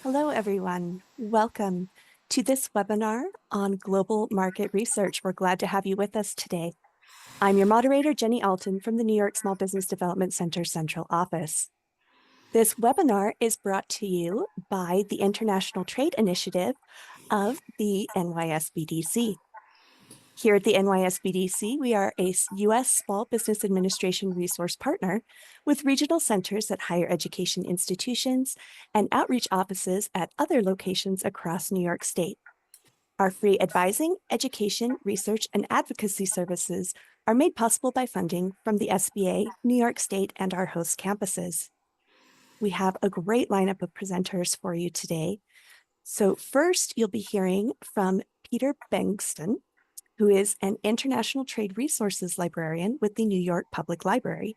Hello, everyone. Welcome to this webinar on global market research. We're glad to have you with us today. I'm your moderator, Jenny Alton from the New York Small Business Development Center Central Office. This webinar is brought to you by the International Trade Initiative of the NYSBDC. Here at the NYSBDC, we are a U.S. Small Business Administration resource partner with regional centers at higher education institutions and outreach offices at other locations across New York State. Our free advising, education, research, and advocacy services are made possible by funding from the SBA, New York State, and our host campuses. We have a great lineup of presenters for you today. So first, you'll be hearing from Peter Bengston, who is an international trade resources librarian with the New York Public Library.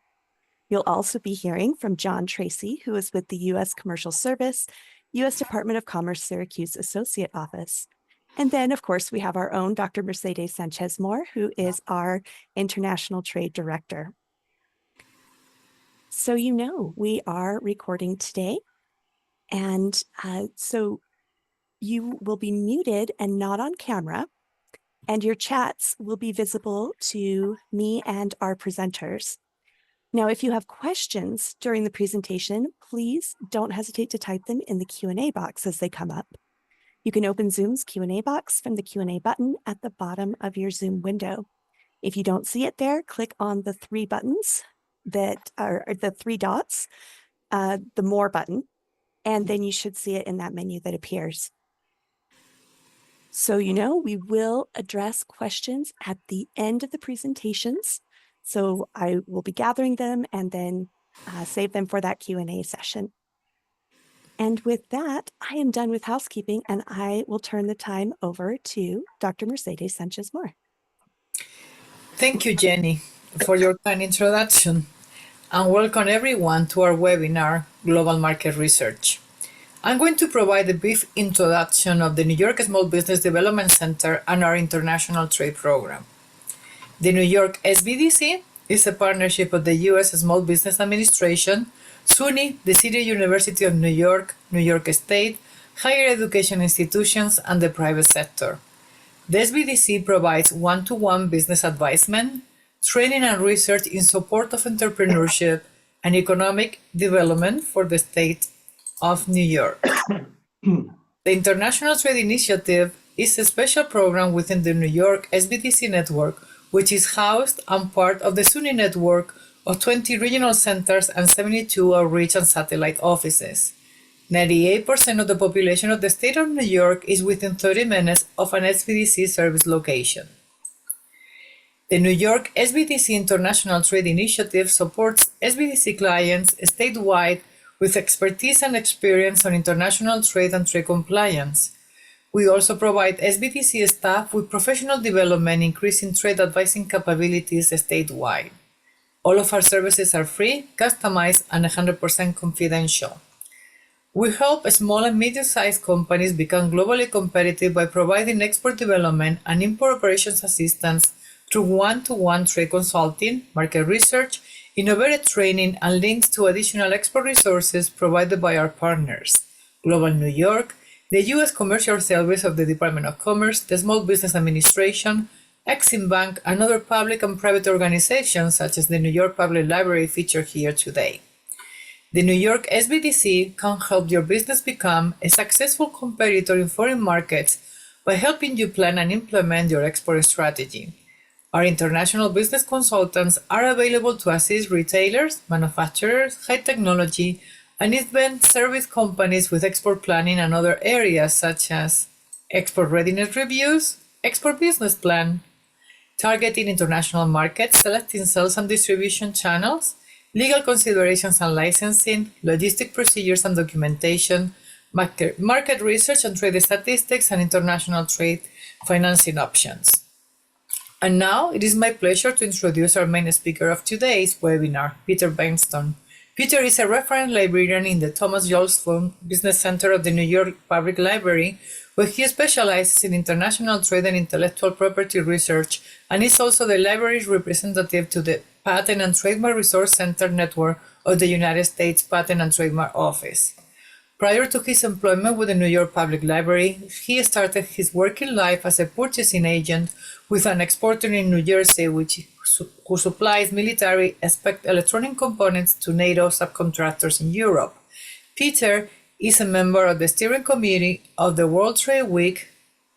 You'll also be hearing from John Tracy, who is with the U.S. Commercial Service, U.S. Department of Commerce Syracuse Associate Office. And then, of course, we have our own Dr. Mercedes Sanchez-Moore, who is our International Trade Director. So we are recording today, and so you will be muted and not on camera, and your chats will be visible to me and our presenters. Now, if you have questions during the presentation, please don't hesitate to type them in the Q&A box as they come up. You can open Zoom's Q&A box from the Q&A button at the bottom of your Zoom window. If you don't see it there, click on the three buttons that are the three dots, the More button, and then you should see it in that menu that appears. So we will address questions at the end of the presentations. So I will be gathering them and then save them for that Q&A session. And with that, I am done with housekeeping, and I will turn the time over to Dr. Mercedes Sanchez-Moore. Thank you, Jenny, for your kind introduction, and welcome everyone to our webinar, Global Market Research. I'm going to provide a brief introduction of the New York Small Business Development Center and our International Trade Program. The New York SBDC is a partnership of the U.S. Small Business Administration, SUNY, the City University of New York, New York State, higher education institutions, and the private sector. The SBDC provides one-to-one business advisement, training and research in support of entrepreneurship and economic development for the state of New York. The International Trade Initiative is a special program within the New York SBDC network, which is housed and part of the SUNY network of 20 regional centers and 72 outreach and satellite offices. 98% of the population of the state of New York is within 30 minutes of an SBDC service location. The New York SBDC International Trade Initiative supports SBDC clients statewide with expertise and experience on international trade and trade compliance. We also provide SBDC staff with professional development, increasing trade advising capabilities statewide. All of our services are free, customized, and 100% confidential. We help small and medium-sized companies become globally competitive by providing export development and import operations assistance through one-to-one trade consulting, market research, innovative training, and links to additional export resources provided by our partners: Global New York, the U.S. Commercial Service of the Department of Commerce, the Small Business Administration, Exim Bank, and other public and private organizations such as the New York Public Library featured here today. The New York SBDC can help your business become a successful competitor in foreign markets by helping you plan and implement your export strategy. Our international business consultants are available to assist retailers, manufacturers, high technology, and event service companies with export planning and other areas such as export readiness reviews, export business plan, targeting international markets, selecting sales and distribution channels, legal considerations and licensing, logistic procedures and documentation, market research and trade statistics, and international trade financing options. And now it is my pleasure to introduce our main speaker of today's webinar, Peter Bengston. Peter is a reference librarian in the Thomas Jolson Business Center of the New York Public Library, where he specializes in international trade and intellectual property research, and is also the library's representative to the Patent and Trademark Resource Center Network of the United States Patent and Trademark Office. Prior to his employment with the New York Public Library, he started his working life as a purchasing agent with an exporter in New Jersey who supplies military electronic components to NATO subcontractors in Europe. Peter is a member of the steering committee of the World Trade Week,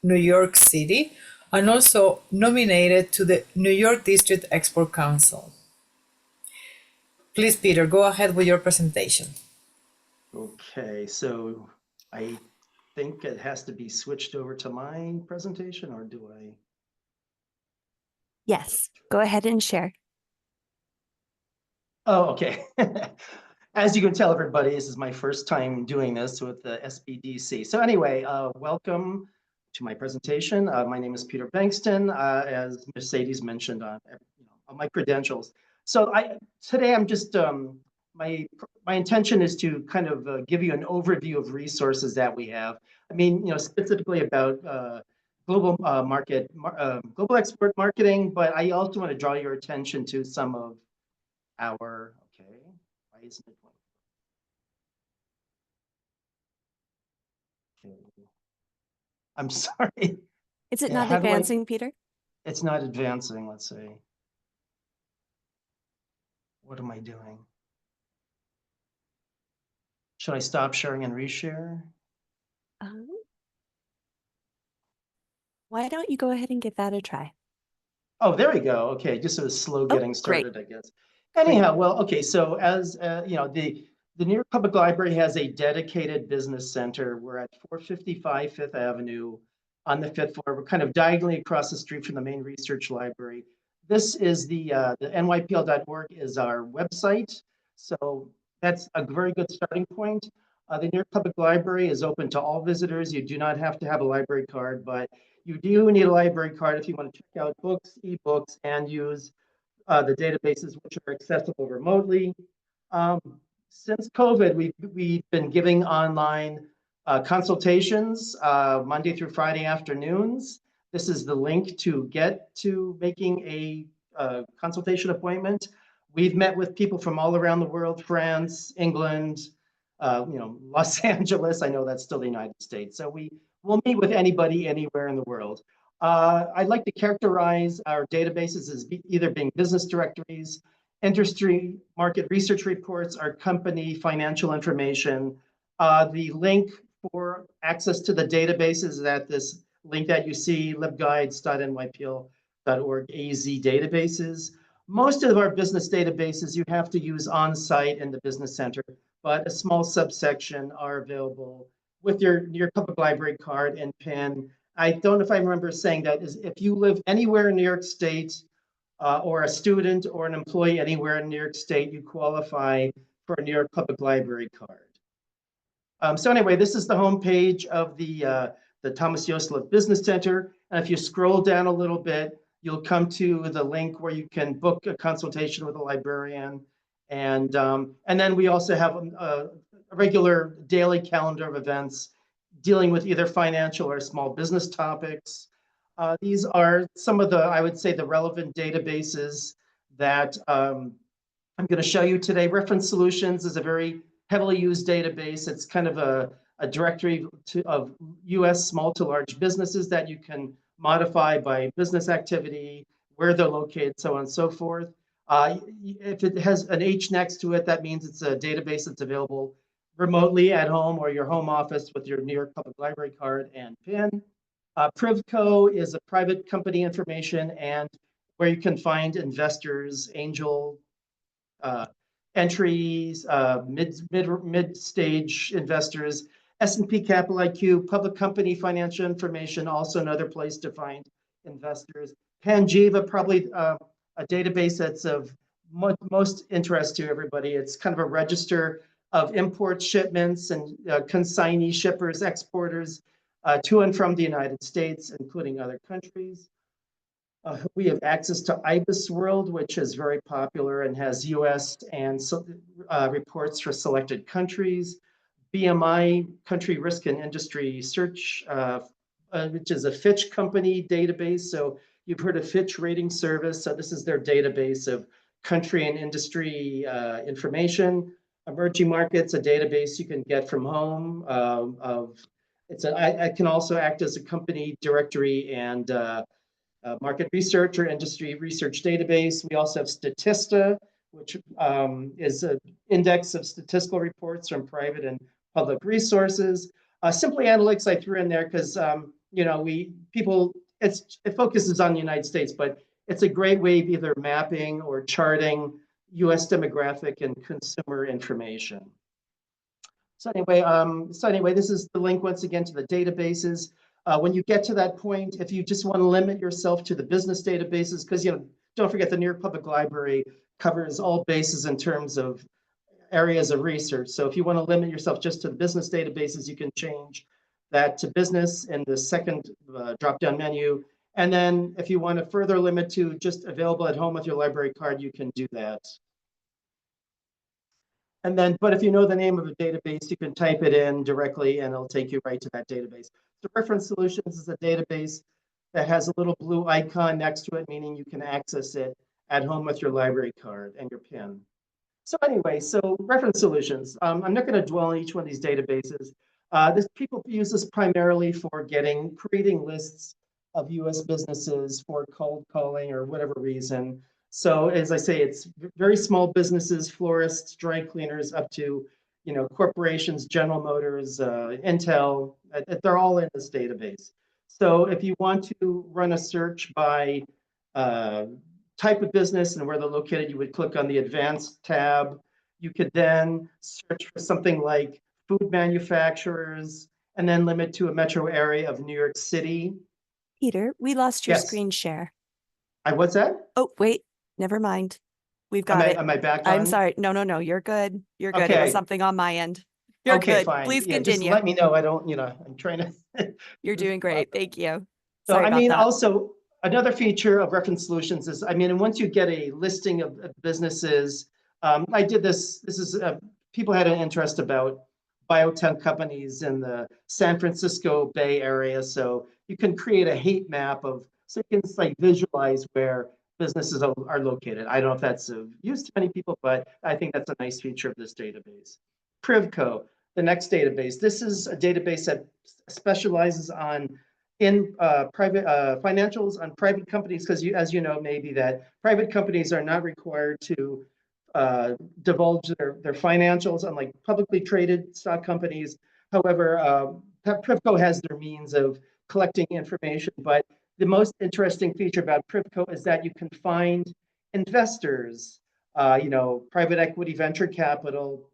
New York City, and also nominated to the New York District Export Council. Please, Peter, go ahead with your presentation. Okay, so I think it has to be switched over to my presentation, or do I? Yes, go ahead and share. Oh, okay. As you can tell, everybody, this is my first time doing this with the SBDC. So anyway, welcome to my presentation. My name is Peter Bankston, as Mercedes mentioned on my credentials. So today I'm just, my intention is to kind of give you an overview of resources that we have. I mean, specifically about global global export marketing, but I also want to draw your attention to some of okay, why isn't it going? Okay. I'm sorry. Is it Yeah, not how do I? advancing, Peter? It's not advancing. Let's see. What am I doing? Should I stop sharing and reshare? Um, why don't you go ahead and give that a try? Oh, there we go. Okay, just so it's slow Oh, getting great. started, I guess. Great. Anyhow, well, okay, so as the New York Public Library has a dedicated business center. We're at 455 Fifth Avenue on the fifth floor. We're kind of diagonally across the street from the main research library. This is the nypl.org is our website. So that's a very good starting point. The New York Public Library is open to all visitors. You do not have to have a library card, but you do need a library card if you want to check out books, ebooks, and use the databases which are accessible remotely. Um, since COVID, we've been giving online consultations Monday through Friday afternoons. This is the link to get to making a consultation appointment. We've met with people from all around the world: France, England, Los Angeles. I know that's still the United States. So we'll meet with anybody anywhere in the world. I'd like to characterize our databases as either being business directories, industry market research reports, our company financial information. The link for access to the databases is at this link that you see, libguides.nypl.org AZ databases. Most of our business databases you have to use on site in the business center, but a small subsection are available with your public library card and PIN. I don't know if I remember saying that is if you live anywhere in New York State or a student or an employee anywhere in New York State, you qualify for a New York Public Library card. So anyway, this is the homepage of the Thomas Yoslov Business Center. And if you scroll down a little bit, you'll come to the link where you can book a consultation with a librarian. And then we also have a regular daily calendar of events dealing with either financial or small business topics. These are some of the, I would say, the relevant databases that I'm going to show you today. Reference Solutions is a very heavily used database. It's kind of a directory of US small to large businesses that you can modify by business activity, where they're located, so on and so forth. If it has an H next to it, that means it's a database that's available remotely at home or your home office with your New York Public Library card and PIN. Privco is a private company information and where you can find investors, angel uh, entries, mid-stage investors, S&P Capital IQ, public company financial information, also another place to find investors. Panjiva, probably a database that's of most interest to everybody. It's kind of a register of import shipments and consignee shippers, exporters to and from the United States, including other countries. We have access to IBIS World, which is very popular and has US and reports for selected countries. BMI, Country Risk and Industry Search, which is a Fitch company database. So you've heard of Fitch Rating Service. So this is their database of country and industry information. Emerging markets, a database you can get from home. I can also act as a company directory and market research or industry research database. We also have Statista, which is an index of statistical reports from private and public resources. Simply Analytics I threw in there because it focuses on the United States, but it's a great way of either mapping or charting U.S. demographic and consumer information. So anyway, this is the link once again to the databases. When you get to that point, if you just want to limit yourself to the business databases, because don't forget the New York Public Library covers all bases in terms of areas of research. So if you want to limit yourself just to the business databases, you can change that to business in the second drop-down menu. And then if you want to further limit to just available at home with your library card, you can do that. And then, but if you know the name of a database, you can type it in directly and it'll take you right to that database. The Reference Solutions is a database that has a little blue icon next to it, meaning you can access it at home with your library card and your PIN. So anyway, so Reference Solutions. I'm not going to dwell on each one of these databases. People use this primarily for creating lists of U.S. businesses for cold calling or whatever reason. So as I say, it's very small businesses, florists, dry cleaners, up to corporations, General Motors, Intel. They're all in this database. So if you want to run a search by type of business and where they're located, you would click on the Advanced tab. You could then search for something like food manufacturers and then limit to a metro area of New York City. Peter, we lost your Yes. screen share. What's that? Oh, wait, never mind. We've got it. Am I back on? I'm sorry. No. You're good. You're good. It Okay. was something on my end. You're Okay, good. fine. Please Yeah, continue. just let me know. I don't, I'm trying to. You're doing great. Thank you. So, Sorry about that. also another feature of Reference Solutions is, once you get a listing of businesses, I did this. This is people had an interest about biotech companies in the San Francisco Bay Area. So you can create a heat map so you can visualize where businesses are located. I don't know if that's of use to many people, but I think that's a nice feature of this database. Privco, the next database. This is a database that specializes in private financials on private companies, because as you know, maybe that private companies are not required to divulge their financials, unlike publicly traded stock companies. However, Privco has their means of collecting information, but the most interesting feature about Privco is that you can find investors, private equity, venture capital,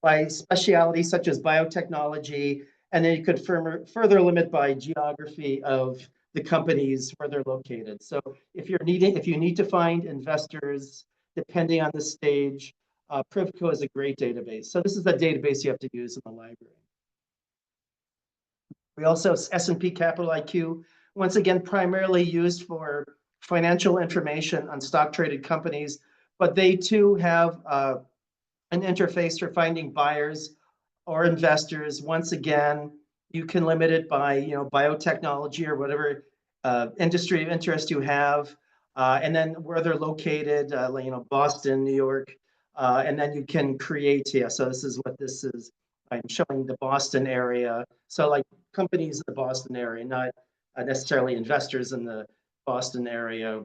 by specialty such as biotechnology, and then you could further limit by geography of the companies where they're located. So if you need to find investors, depending on the stage, Privco is a great database. So this is the database you have to use in the library. We also have S&P Capital IQ, once again, primarily used for financial information on stock traded companies, but they too have an interface for finding buyers or investors. Once again, you can limit it by biotechnology or whatever industry of interest you have, and then where they're located, Boston, New York, and then you can create here. So this is what this is. I'm showing the Boston area. So companies in the Boston area, not necessarily investors in the Boston area.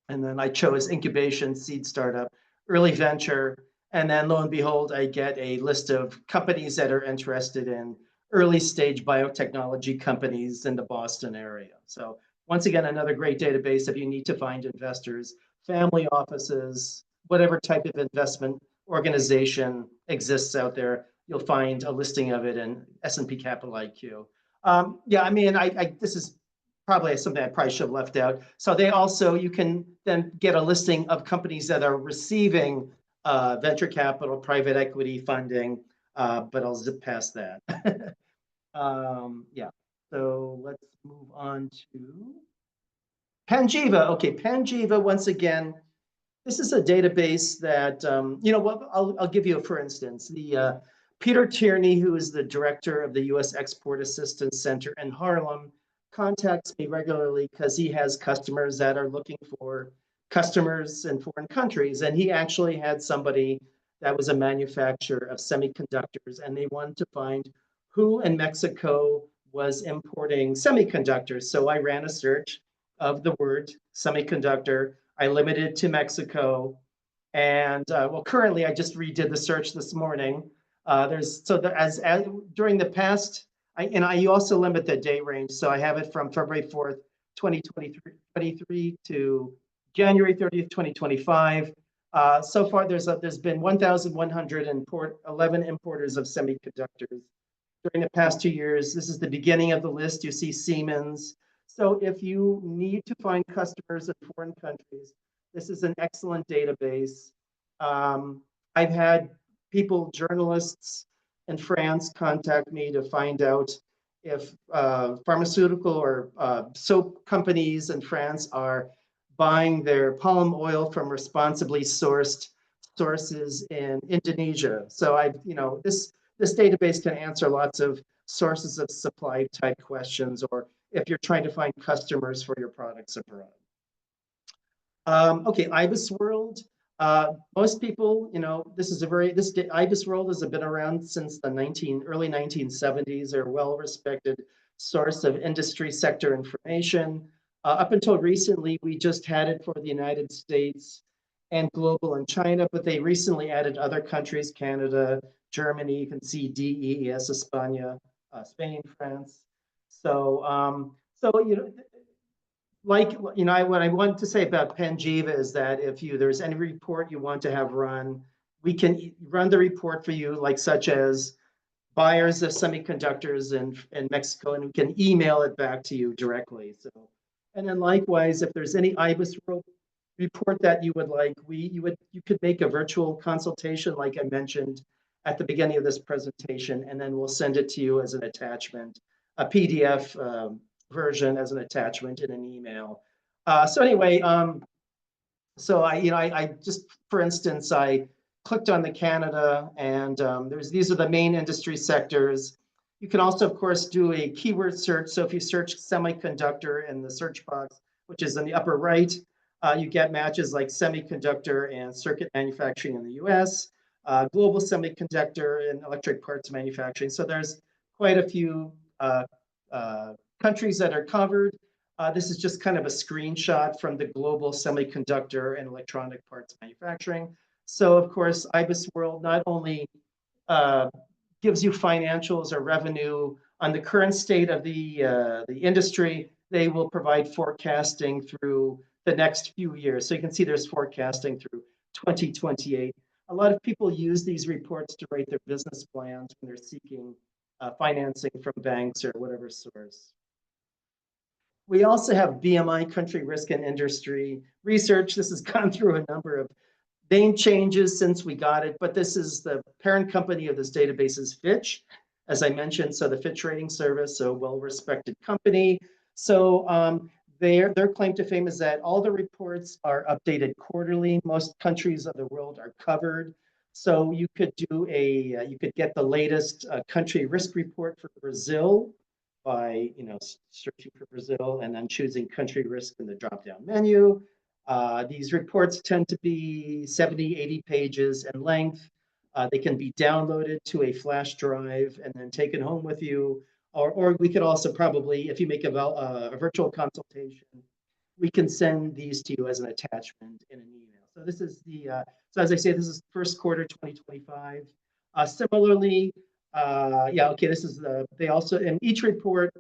And then I chose incubation, seed startup, early venture. And then lo and behold, I get a list of companies that are interested in early stage biotechnology companies in the Boston area. So once again, another great database if you need to find investors, family offices, whatever type of investment organization exists out there, you'll find a listing of it in S&P Capital IQ. This is probably something I probably should have left out. So you can then get a listing of companies that are receiving venture capital, private equity funding, but I'll zip past that. So let's move on to Panjiva. Okay, Panjiva, once again, this is a database that, I'll give you for instance, the Peter Tierney, who is the director of the U.S. Export Assistance Center in Harlem, contacts me regularly because he has customers that are looking for customers in foreign countries. And he actually had somebody that was a manufacturer of semiconductors, and they wanted to find who in Mexico was importing semiconductors. So I ran a search of the word semiconductor. I limited to Mexico. And well, currently I just redid the search this morning. As during the past, you also limit the date range. So I have it from February 4th, 2023 to January 30th, 2025. So far, there's been 1,111 importers of semiconductors during the past 2 years. This is the beginning of the list. You see Siemens. So if you need to find customers in foreign countries, this is an excellent database. I've had people, journalists in France, contact me to find out if pharmaceutical or soap companies in France are buying their palm oil from responsibly sourced sources in Indonesia. So this database can answer lots of sources of supply type questions, or if you're trying to find customers for your products abroad. Okay, IBIS World. Most people, this IBIS World has been around since the early 1970s. They're a well-respected source of industry sector information. Up until recently, we just had it for the United States and global and China, but they recently added other countries, Canada, Germany. You can see DEES, España, Spain, France. What I want to say about Panjiva is that if there's any report you want to have run, we can run the report for you, like such as buyers of semiconductors in Mexico, and we can email it back to you directly. And then likewise, if there's any IBIS report that you would like, you could make a virtual consultation, like I mentioned at the beginning of this presentation, and then we'll send it to you as an attachment, a PDF version as an attachment in an email. So anyway, I just, for instance, I clicked on the Canada, and these are the main industry sectors. You can also, of course, do a keyword search. So if you search semiconductor in the search box, which is in the upper right, you get matches like semiconductor and circuit manufacturing in the US, global semiconductor and electric parts manufacturing. So there's quite a few countries that are covered. This is just kind of a screenshot from the global semiconductor and electronic parts manufacturing. So of course, IBIS World not only gives you financials or revenue on the current state of the industry, they will provide forecasting through the next few years. So you can see there's forecasting through 2028. A lot of people use these reports to write their business plans when they're seeking financing from banks or whatever source. We also have BMI, country risk and industry research. This has gone through a number of name changes since we got it, but this is the parent company of this database is Fitch, as I mentioned. So the Fitch rating service, so well-respected company. So their claim to fame is that all the reports are updated quarterly. Most countries of the world are covered. So you could get the latest country risk report for Brazil by searching for Brazil and then choosing country risk in the drop-down menu. These reports tend to be 70, 80 pages in length. They can be downloaded to a flash drive and then taken home with you. Or we could also probably, if you make a virtual consultation, we can send these to you as an attachment in an email. So this is so as I say, this is first quarter 2025. Similarly, this is they also, in each report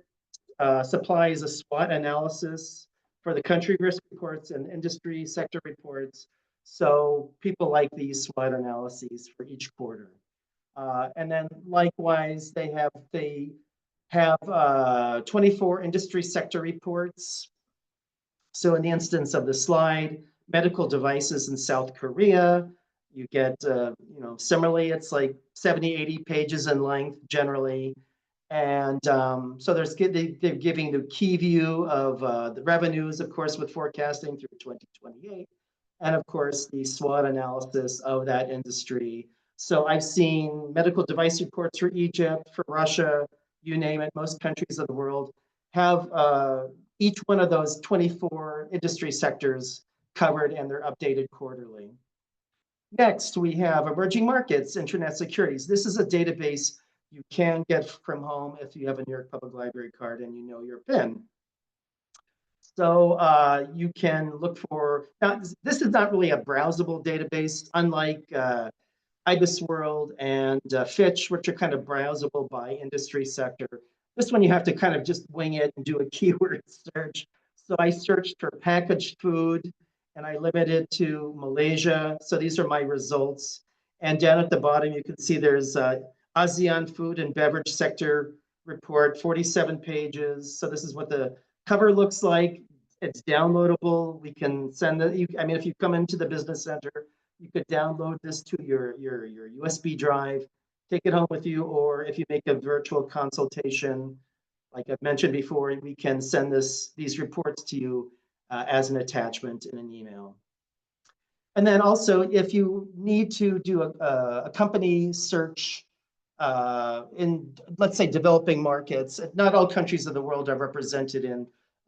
supplies a SWOT analysis for the country risk reports and industry sector reports. So people like these SWOT analyses for each quarter. And then likewise, they have 24 industry sector reports. So in the instance of the slide, medical devices in South Korea, you get, similarly, it's like 70, 80 pages in length generally. And so they're giving the key view of the revenues, of course, with forecasting through 2028. And of course, the SWOT analysis of that industry. So I've seen medical device reports for Egypt, for Russia, you name it, most countries of the world have each one of those 24 industry sectors covered, and they're updated quarterly. Next, we have emerging markets, internet securities. This is a database you can get from home if you have a New York Public Library card and you know your PIN. So you can look for, now this is not really a browsable database, unlike IBISWorld and Fitch, which are kind of browsable by industry sector. This one you have to kind of just wing it and do a keyword search. So I searched for packaged food and I limited to Malaysia. So these are my results. And down at the bottom, you can see there's ASEAN food and beverage sector report, 47 pages. So this is what the cover looks like. It's downloadable. We can send it. I mean, if you come into the business center, you could download this to your USB drive, take it home with you, or if you make a virtual consultation, like I've mentioned before, we can send these reports to you as an attachment in an email. And then also, if you need to do a company search in, let's say, developing markets, not all countries of the world are represented in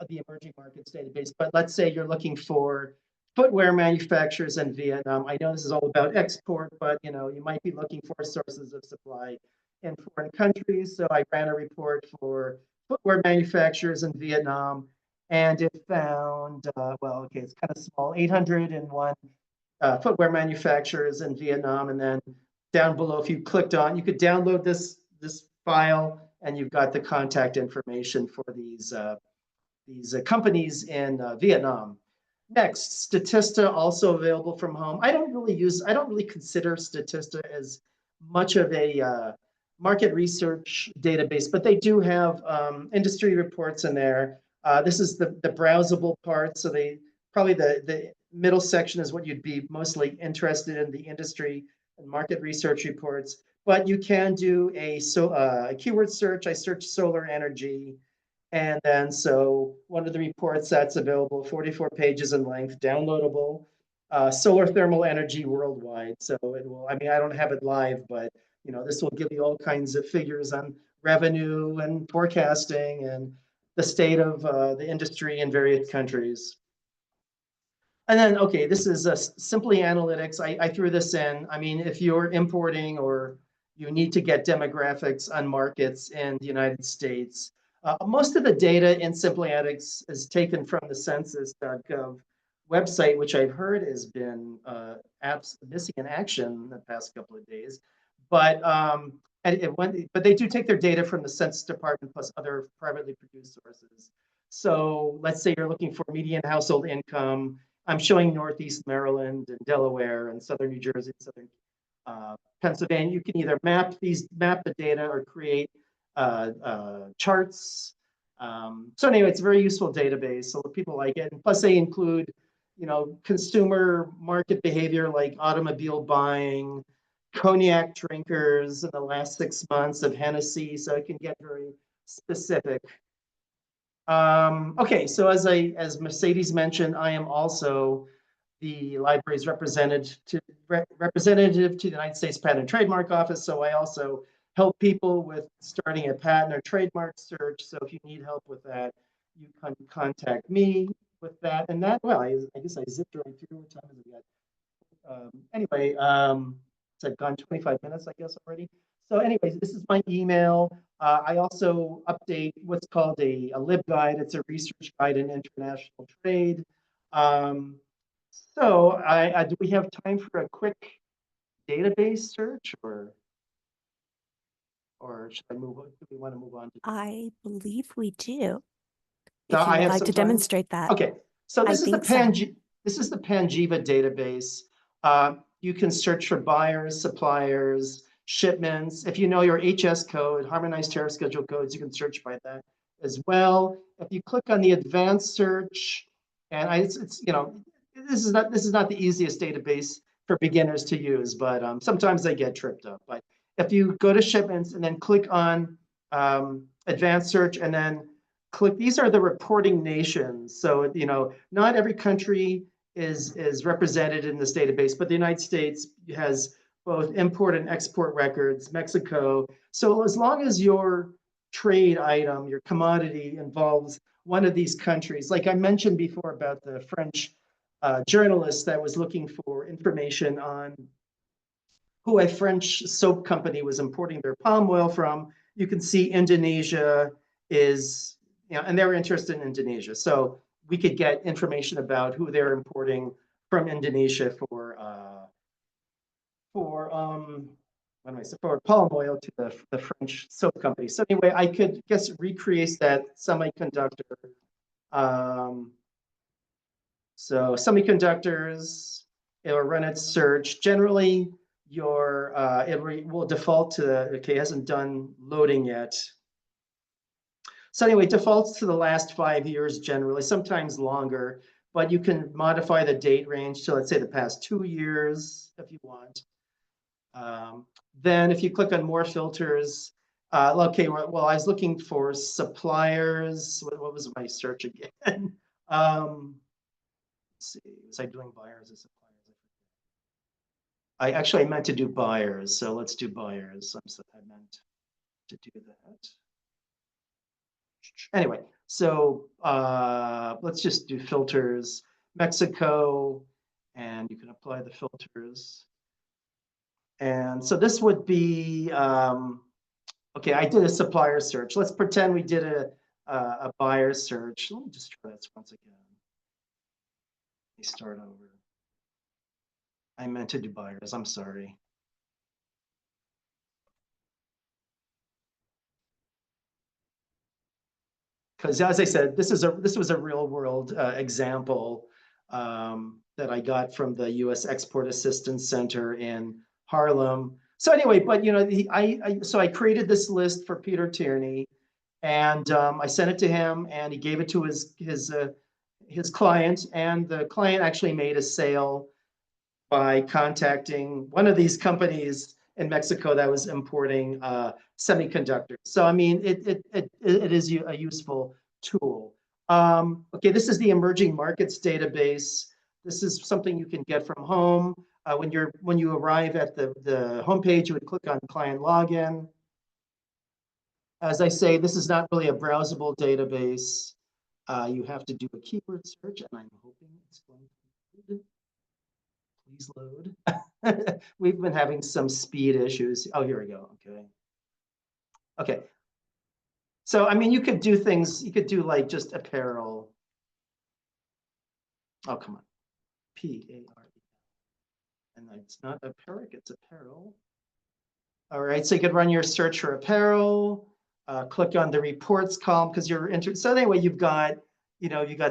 the emerging markets database, but let's say you're looking for footwear manufacturers in Vietnam. I know this is all about export, but you might be looking for sources of supply in foreign countries. So I ran a report for footwear manufacturers in Vietnam, and it found, well, okay, it's kind of small, 801 footwear manufacturers in Vietnam. And then down below, if you clicked on, you could download this file, and you've got the contact information for these companies in Vietnam. Next, Statista, also available from home. I don't really consider Statista as much of a market research database, but they do have industry reports in there. This is the browsable part. So probably the middle section is what you'd be mostly interested in, the industry and market research reports. But you can do a keyword search. I searched solar energy. And then, so one of the reports that's available, 44 pages in length, downloadable, solar thermal energy worldwide. So it will, I mean, I don't have it live, but this will give you all kinds of figures on revenue and forecasting and the state of the industry in various countries. And then, okay, this is simply analytics. I threw this in. I mean, if you're importing or you need to get demographics on markets in the United States, most of the data in Simply Analytics is taken from the census.gov website, which I've heard has been apps missing in action the past couple of days. But but they do take their data from the Census Department plus other privately produced sources. So let's say you're looking for median household income. I'm showing Northeast Maryland and Delaware and Southern New Jersey, Southern Pennsylvania. You can either map the data or create charts. So anyway, it's a very useful database. So people like it. And plus they include, consumer market behavior like automobile buying, cognac drinkers in the last 6 months of Hennessy. So it can get very specific. Okay, so as Mercedes mentioned, I am also the library's representative to the United States Patent and Trademark Office. So I also help people with starting a patent or trademark search. So if you need help with that, you can contact me with that. And that, well, I guess I zipped right through. What time has it got? Anyway, so I've gone 25 minutes, I guess, already. So anyways, this is my email. I also update what's called a LibGuide. It's a research guide in international trade. So do we have time for a quick database search, or should I move on? Do we want to move on? I believe we do. So If you I would have like some to time? demonstrate that. Okay, so I this is the think so. this is the Panjiva database. You can search for buyers, suppliers, shipments. If you know your HS code, harmonized tariff schedule codes, you can search by that as well. If you click on the advanced search, and it's this is not the easiest database for beginners to use, but sometimes they get tripped up. But if you go to shipments and then click on advanced search and then click, these are the reporting nations. So not every country is represented in this database, but the United States has both import and export records, Mexico. So as long as your trade item, your commodity involves one of these countries, like I mentioned before about the French journalist that was looking for information on who a French soap company was importing their palm oil from. You can see Indonesia is, and they were interested in Indonesia. So we could get information about who they're importing from Indonesia for palm oil to the French soap company. So anyway, I could recreate that semiconductor. Um, so semiconductors, it will run its search. Generally, it will default to okay, it hasn't done loading yet. So anyway, defaults to the last 5 years generally, sometimes longer, but you can modify the date range to, let's say, the past 2 years if you want. Then if you click on more filters, okay, well, I was looking for suppliers. What was my search again? Let's see, was I doing buyers or suppliers? I meant to do buyers, so let's do buyers. I meant to do that. Anyway, so let's just do filters, Mexico, and you can apply the filters. And so this would be, okay, I did a supplier search. Let's pretend we did a buyer search. Let me just try this once again. Let me start over. I meant to do buyers, I'm sorry. Because as I said, this was a real world example that I got from the U.S. Export Assistance Center in Harlem. So anyway, but so I created this list for Peter Tierney, and I sent it to him, and he gave it to his client, and the client actually made a sale by contacting one of these companies in Mexico that was importing semiconductors. So I mean, it is a useful tool. Okay, this is the emerging markets database. This is something you can get from home. When you arrive at the homepage, you would click on client login. As I say, this is not really a browsable database. You have to do a keyword search, and I'm hoping it's going to load. Please load. We've been having some speed issues. Oh, here we go. Okay. Okay. So, I mean, you could do things, you could do like just apparel. Oh, come on. P-A-R-E. And it's not apparel, it's apparel. All right, so you could run your search for apparel, click on the reports column because you're interested. So anyway, you've got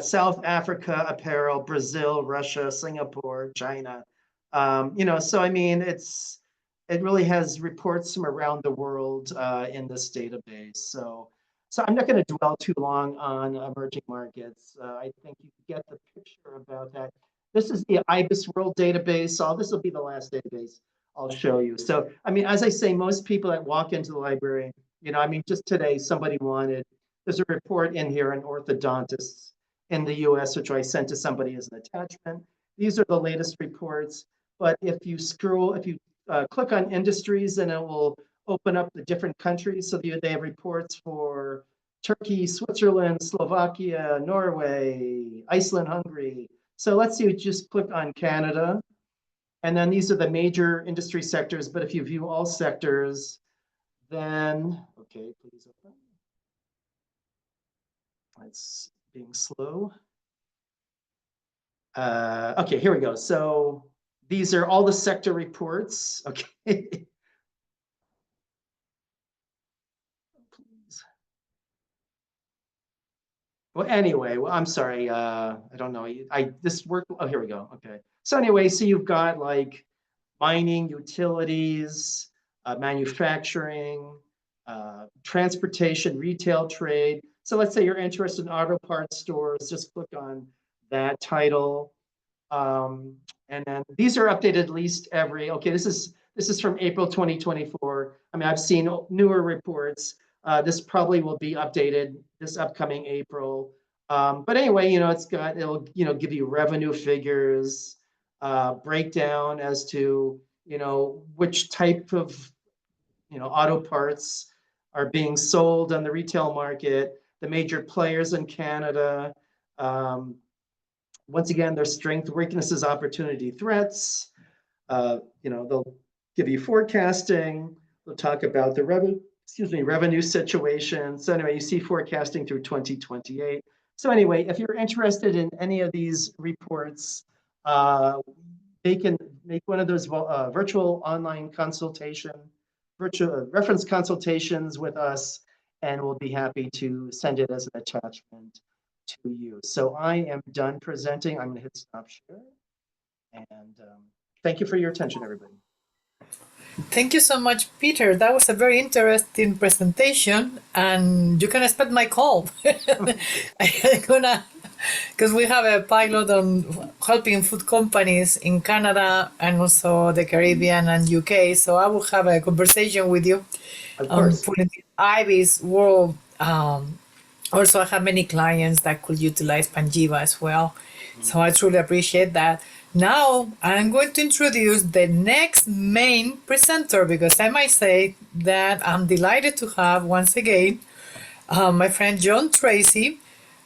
South Africa apparel, Brazil, Russia, Singapore, China. So I mean, it really has reports from around the world in this database. So I'm not going to dwell too long on emerging markets. I think you get the picture about that. This is the IBIS World database. This will be the last database I'll show you. So, I mean, as I say, most people that walk into the library, I mean, just today, there's a report in here on orthodontists in the US, which I sent to somebody as an attachment. These are the latest reports. But if you click on industries, then it will open up the different countries. So they have reports for Turkey, Switzerland, Slovakia, Norway, Iceland, Hungary. So let's see, just click on Canada. And then these are the major industry sectors. But if you view all sectors, then, okay, please open. It's being slow. Okay, here we go. So these are all the sector reports. Okay. Please. Well, anyway, I'm sorry. I don't know. This worked. Oh, here we go. Okay. So anyway, so you've got like mining, utilities, manufacturing, transportation, retail trade. So let's say you're interested in auto parts stores, just click on that title. And then these are updated at least okay, this is from April 2024. I mean, I've seen newer reports. This probably will be updated this upcoming April. But anyway, it'll give you revenue figures, breakdown as to, which type of, auto parts are being sold on the retail market, the major players in Canada, Once again, their strength, weaknesses, opportunity, threats. They'll give you forecasting. They'll talk about the revenue situation. So anyway, you see forecasting through 2028. So anyway, if you're interested in any of these reports, they can make one of those virtual online virtual reference consultations with us, and we'll be happy to send it as an attachment to you. So I am done presenting. I'm going to hit stop share. And thank you for your attention, everybody. Thank you so much, Peter. That was a very interesting presentation, and you can expect my call. I'm gonna, because we have a pilot on helping food companies in Canada and also the Caribbean and UK. So I will have a conversation with you. Of course. Putting the IBIS world. Also, I have many clients that could utilize Panjiva as well. So I truly appreciate that. Now I'm going to introduce the next main presenter, because I might say that I'm delighted to have once again my friend John Tracy.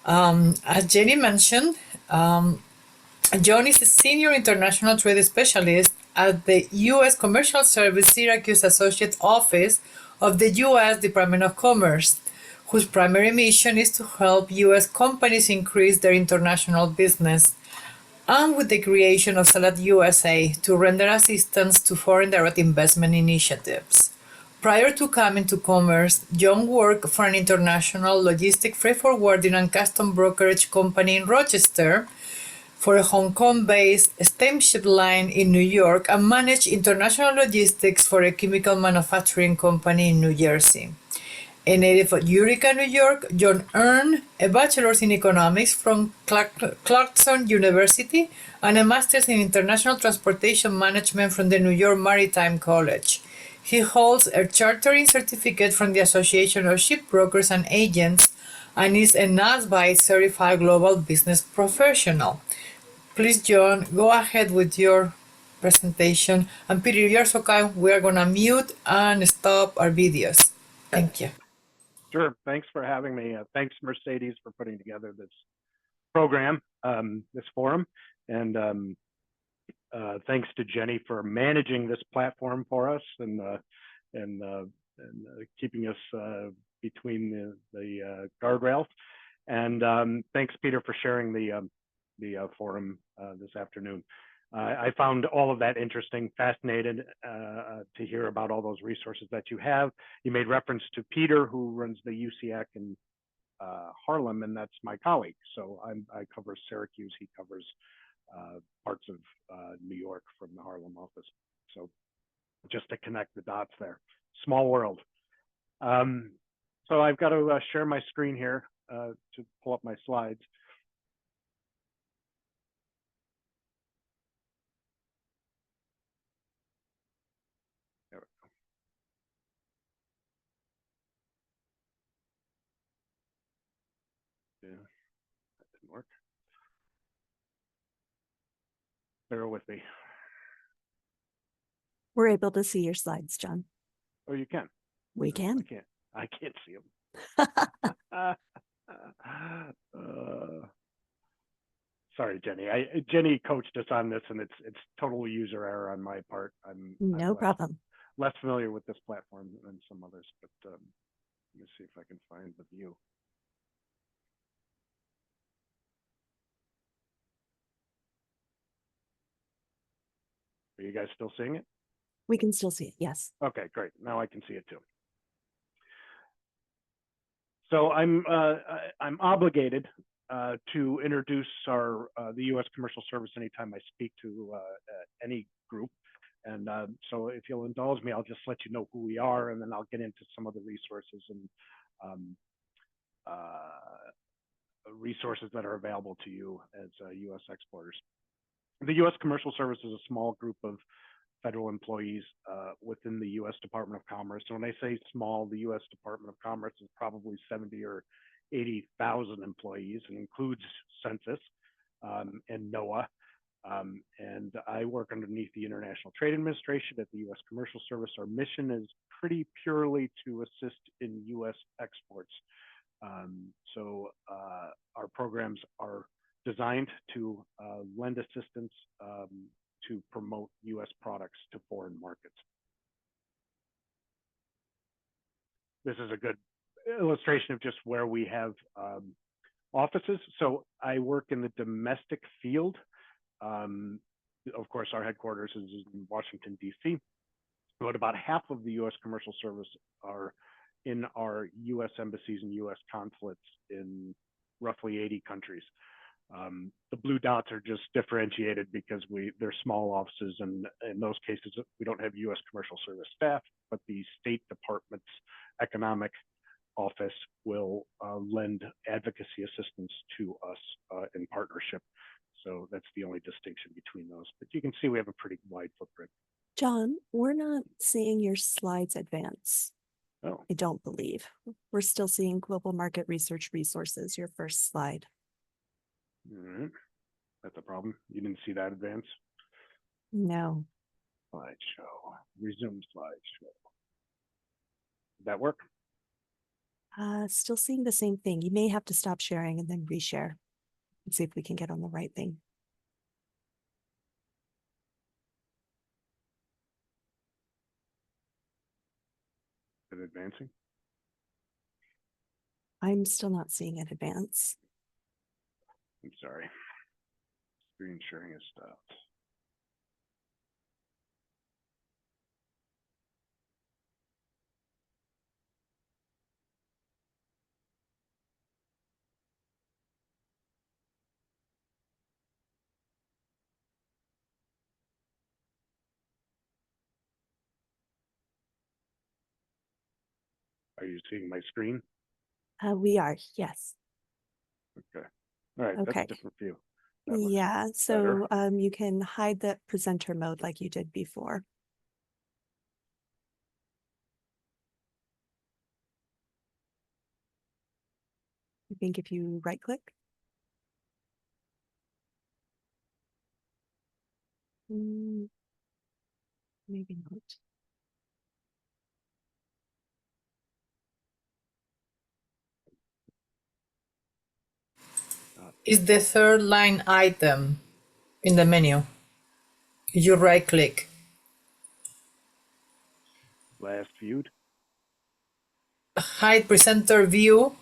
As Jenny mentioned, John is a senior international trade specialist at the U.S. Commercial Service Syracuse Associate Office of the U.S. Department of Commerce, whose primary mission is to help U.S. companies increase their international business, and with the creation of Salad USA to render assistance to foreign direct investment initiatives. Prior to coming to Commerce, John worked for an international logistic freight forwarding and custom brokerage company in Rochester, for a Hong Kong-based steamship line in New York, and managed international logistics for a chemical manufacturing company in New Jersey. A native of Utica, New York, John earned a bachelor's in economics from Clarkson University and a master's in international transportation management from the New York Maritime College. He holds a chartering certificate from the Association of Shipbrokers and Agents and is a NASBY certified global business professional. Please, John, go ahead with your presentation. And Peter, you're so kind, we are going to mute and stop our videos. Thank you. Sure. Thanks for having me. Thanks, Mercedes, for putting together this program, this forum. And thanks to Jenny for managing this platform for us and keeping us between the guardrails. And thanks, Peter, for sharing the forum this afternoon. I found all of that interesting, fascinated to hear about all those resources that you have. You made reference to Peter, who runs the UCAC in Harlem, and that's my colleague. So I cover Syracuse, he covers parts of New York from the Harlem office. So just to connect the dots there. Small world. So I've got to share my screen here to pull up my slides. Yeah, that didn't work. Bear with me. We're able to see your slides, John. Oh, you can. We can. I can't see them. Sorry, Jenny. Jenny coached us on this, and it's total user error on my part. I'm problem. Less familiar with this platform than some others, but let me see if I can find the view. Are you guys still seeing it? We can still see it, yes. Okay, great. Now I can see it too. So I'm obligated to introduce the U.S. Commercial Service anytime I speak to any group. And so if you'll indulge me, I'll just let you know who we are, and then I'll get into some of the resources and resources that are available to you as U.S. exporters. The U.S. Commercial Service is a small group of federal employees within the U.S. Department of Commerce. And when I say small, the U.S. Department of Commerce is probably 70 or 80,000 employees and includes Census and NOAA. And I work underneath the International Trade Administration at the U.S. Commercial Service. Our mission is pretty purely to assist in U.S. exports. So our programs are designed to lend assistance to promote U.S. products to foreign markets. This is a good illustration of just where we have offices. So I work in the domestic field. Of course, our headquarters is in Washington, D.C., but about half of the U.S. commercial service are in our U.S. embassies and U.S. consulates in roughly 80 countries. The blue dots are just differentiated because they're small offices, and in those cases, we don't have U.S. commercial service staff, but the State Department's economic office will lend advocacy assistance to us in partnership. So that's the only distinction between those. But you can see we have a pretty wide footprint. John, we're not seeing your slides advance. Oh. I don't believe. We're still seeing global market research resources, your first slide. All right. That's a problem. You didn't see that advance? No. Slideshow. Resume slideshow. Did that work? Still seeing the same thing. You may have to stop sharing and then reshare and see if we can get on the right thing. Is it advancing? I'm still not seeing it advance. I'm sorry. Screen sharing has stopped. Are you seeing my screen? We are, yes. Okay. All right, Okay. that's a different view. That looks Yeah, so better. you can hide the presenter mode like you did before. I think if you right click. Maybe not. Is the third line item in the menu. You right click. Last viewed. Hide presenter view.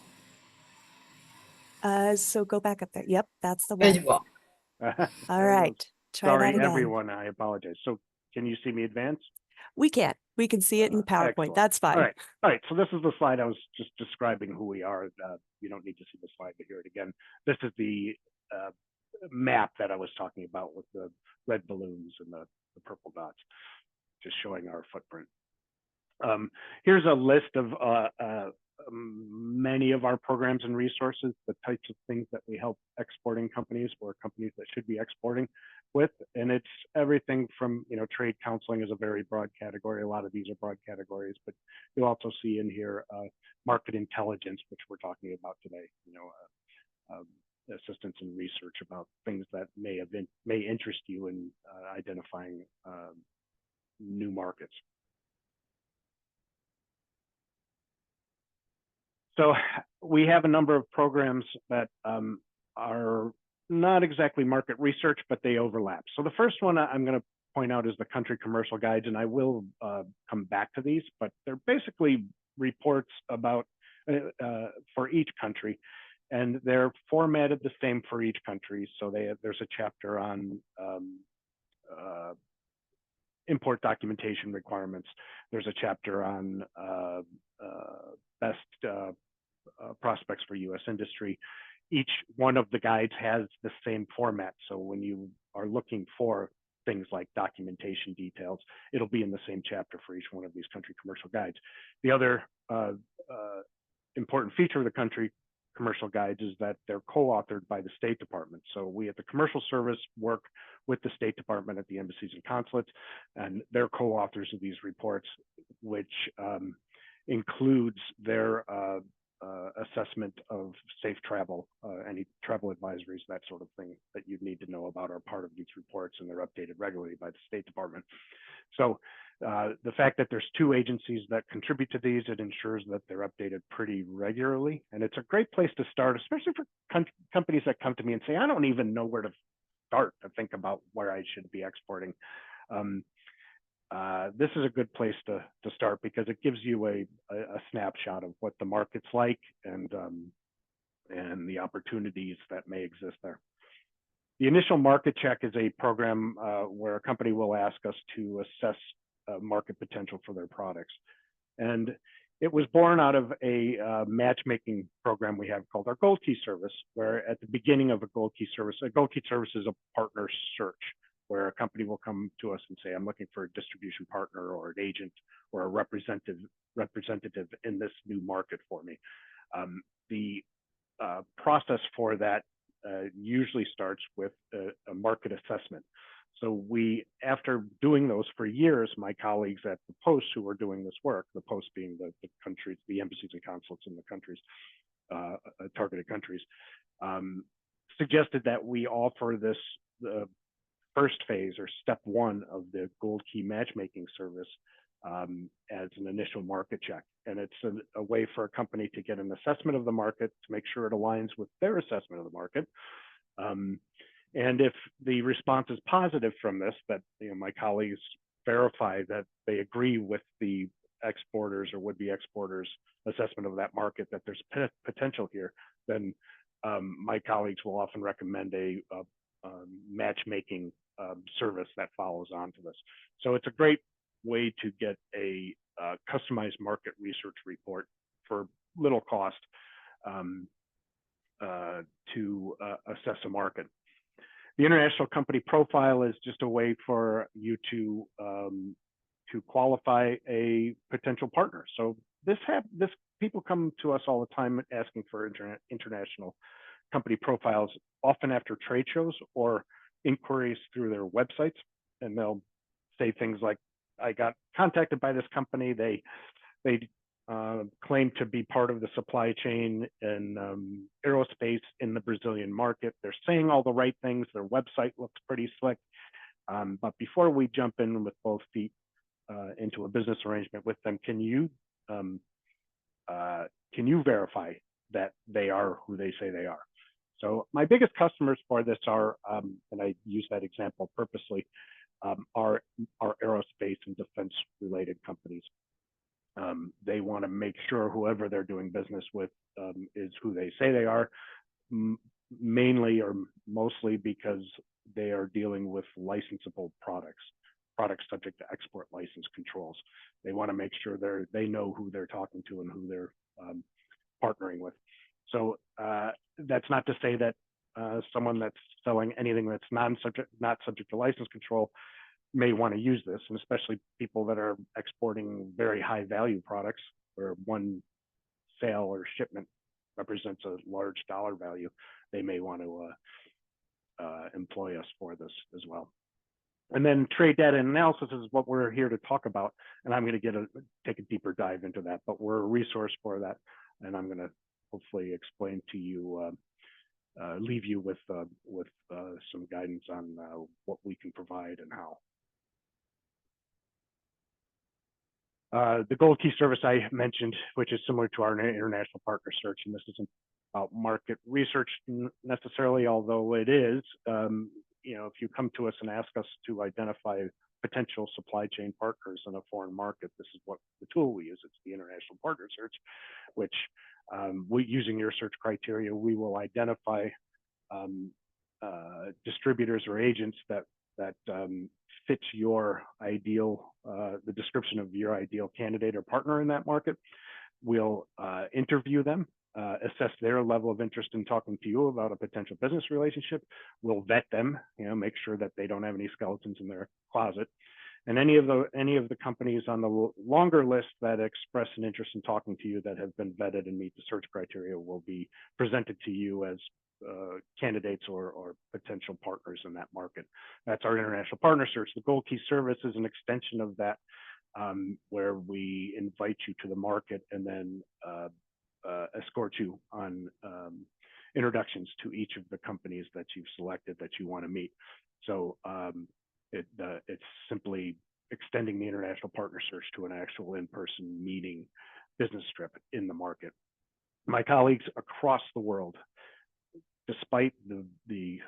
So go back up there. Yep, that's the There one. you go. All right, try Sorry, that again. everyone. I apologize. So, can you see me advance? We can. We can see it in PowerPoint. Excellent. That's fine. All right. All right. So this is the slide I was just describing who we are. You don't need to see the slide to hear it again. This is the map that I was talking about with the red balloons and the purple dots, just showing our footprint. Here's a list of many of our programs and resources, the types of things that we help exporting companies or companies that should be exporting with. And it's everything from, trade counseling is a very broad category. A lot of these are broad categories, but you'll also see in here market intelligence, which we're talking about today, assistance and research about things that may interest you in identifying new markets. So we have a number of programs that are not exactly market research, but they overlap. So the first one I'm going to point out is the country commercial guides, and I will come back to these, but they're basically reports about for each country, and they're formatted the same for each country. So there's a chapter on import documentation requirements. There's a chapter on best prospects for U.S. industry. Each one of the guides has the same format. So when you are looking for things like documentation details, it'll be in the same chapter for each one of these country commercial guides. The other important feature of the country commercial guides is that they're co-authored by the State Department. So we at the Commercial Service work with the State Department at the embassies and consulates, and they're co-authors of these reports, which includes their assessment of safe travel, any travel advisories, that sort of thing that you need to know about are part of these reports, and they're updated regularly by the State Department. So The fact that there's 2 agencies that contribute to these, it ensures that they're updated pretty regularly. And it's a great place to start, especially for companies that come to me and say, I don't even know where to start to think about where I should be exporting. This is a good place to start because it gives you a snapshot of what the market's like and the opportunities that may exist there. The initial market check is a program where a company will ask us to assess market potential for their products. And it was born out of a matchmaking program we have called our Gold Key service, where at the beginning of a Gold Key service is a partner search, where a company will come to us and say, I'm looking for a distribution partner or an agent or a representative in this new market for me. The process for that usually starts with a market assessment. So after doing those for years, my colleagues at the Post who were doing this work, the Post being the countries, the embassies and consulates in the countries, targeted countries, suggested that we offer this first phase or step 1 of the Gold Key matchmaking service as an initial market check. And it's a way for a company to get an assessment of the market, to make sure it aligns with their assessment of the market. And if the response is positive from this, that my colleagues verify that they agree with the exporters or would-be exporters' assessment of that market, that there's potential here, then my colleagues will often recommend a matchmaking service that follows on to this. So it's a great way to get a customized market research report for little cost to assess a market. The international company profile is just a way for you to qualify a potential partner. So people come to us all the time asking for international company profiles, often after trade shows or inquiries through their websites, and they'll say things like, I got contacted by this company. They claim to be part of the supply chain in aerospace in the Brazilian market. They're saying all the right things. Their website looks pretty slick. But before we jump in with both feet into a business arrangement with them, can you verify that they are who they say they are? So my biggest customers for this are, and I use that example purposely, are aerospace and defense related companies. They want to make sure whoever they're doing business with is who they say they are, mainly or mostly because they are dealing with licensable products subject to export license controls. They want to make sure they know who they're talking to and who they're partnering with. So that's not to say that someone that's selling anything that's not subject to license control may want to use this, and especially people that are exporting very high value products where one sale or shipment represents a large dollar value, they may want to employ us for this as well. And then trade data and analysis is what we're here to talk about, and I'm going to take a deeper dive into that, but we're a resource for that, and I'm going to hopefully explain to you, leave you with some guidance on what we can provide and how. The Gold Key service I mentioned, which is similar to our international partner search, and this isn't about market research necessarily, although it is. If you come to us and ask us to identify potential supply chain partners in a foreign market, this is what the tool we use. It's the international partner search, which using your search criteria, we will identify distributors or agents that fits your ideal, the description of your ideal candidate or partner in that market. We'll interview them, assess their level of interest in talking to you about a potential business relationship. We'll vet them, make sure that they don't have any skeletons in their closet. And any of the companies on the longer list that express an interest in talking to you that have been vetted and meet the search criteria will be presented to you as candidates or potential partners in that market. That's our international partner search. The Gold Key service is an extension of that, where we invite you to the market and then escort you on introductions to each of the companies that you've selected that you want to meet. So it's simply extending the international partner search to an actual in-person meeting business trip in the market. My colleagues across the world, despite the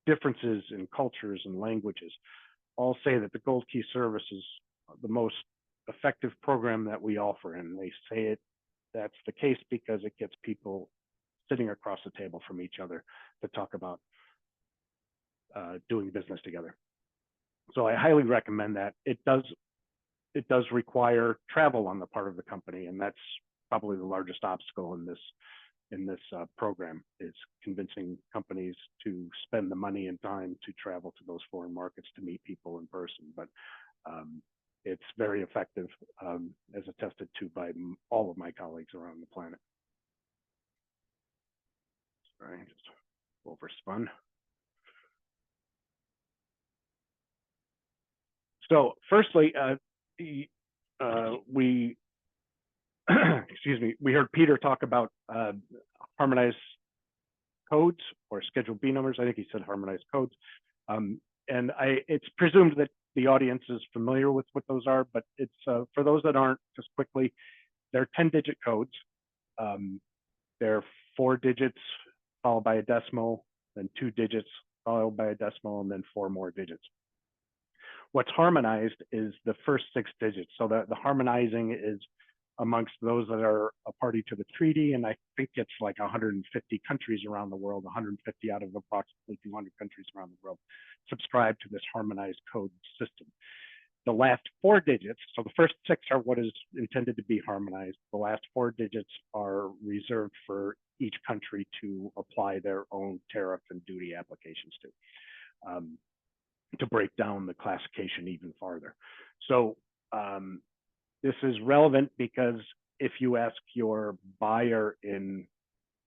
differences in cultures and languages, all say that the Gold Key service is the most effective program that we offer. And they say that's the case because it gets people sitting across the table from each other to talk about doing business together. So I highly recommend that. It does require travel on the part of the company, and that's probably the largest obstacle in this program, is convincing companies to spend the money and time to travel to those foreign markets to meet people in person. But it's very effective, as attested to by all of my colleagues around the planet. Sorry, just overspun. So firstly, we excuse me, we heard Peter talk about harmonized codes or Schedule B numbers. I think he said harmonized codes. And it's presumed that the audience is familiar with what those are, but it's for those that aren't, just quickly, they're 10-digit codes. They're 4 digits followed by a decimal, then 2 digits followed by a decimal, and then 4 more digits. What's harmonized is the first 6 digits. So the harmonizing is amongst those that are a party to the treaty, and I think it's like 150 countries around the world, 150 out of approximately 200 countries around the world subscribe to this harmonized code system. The last 4 digits, so the first 6 are what is intended to be harmonized. The last 4 digits are reserved for each country to apply their own tariff and duty applications to break down the classification even farther. So this is relevant because if you ask your buyer in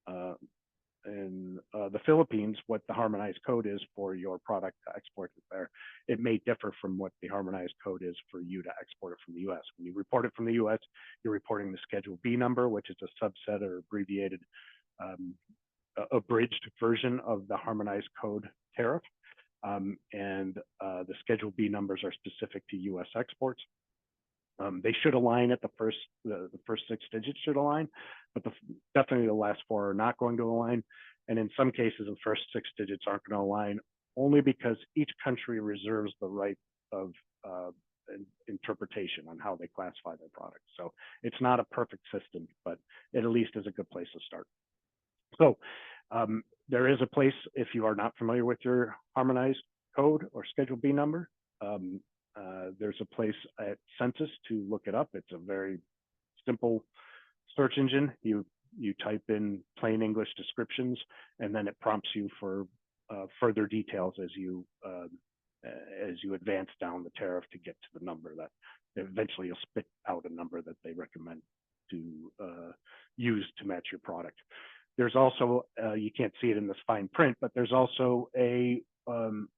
the Philippines what the harmonized code is for your product to export it there, it may differ from what the harmonized code is for you to export it from the US. When you report it from the US, you're reporting the Schedule B number, which is a subset or abbreviated, abridged version of the harmonized code tariff. And the Schedule B numbers are specific to US exports. They should align at the first 6 digits should align, but definitely the last 4 are not going to align. And in some cases, the first 6 digits aren't going to align, only because each country reserves the right of interpretation on how they classify their products. So it's not a perfect system, but it at least is a good place to start. So there is a place, if you are not familiar with your harmonized code or Schedule B number, there's a place at Census to look it up. It's a very simple search engine. You type in plain English descriptions, and then it prompts you for further details as you advance down the tariff to get to the number that eventually you'll spit out a number that they recommend to use to match your product. There's also, you can't see it in this fine print, but there's also a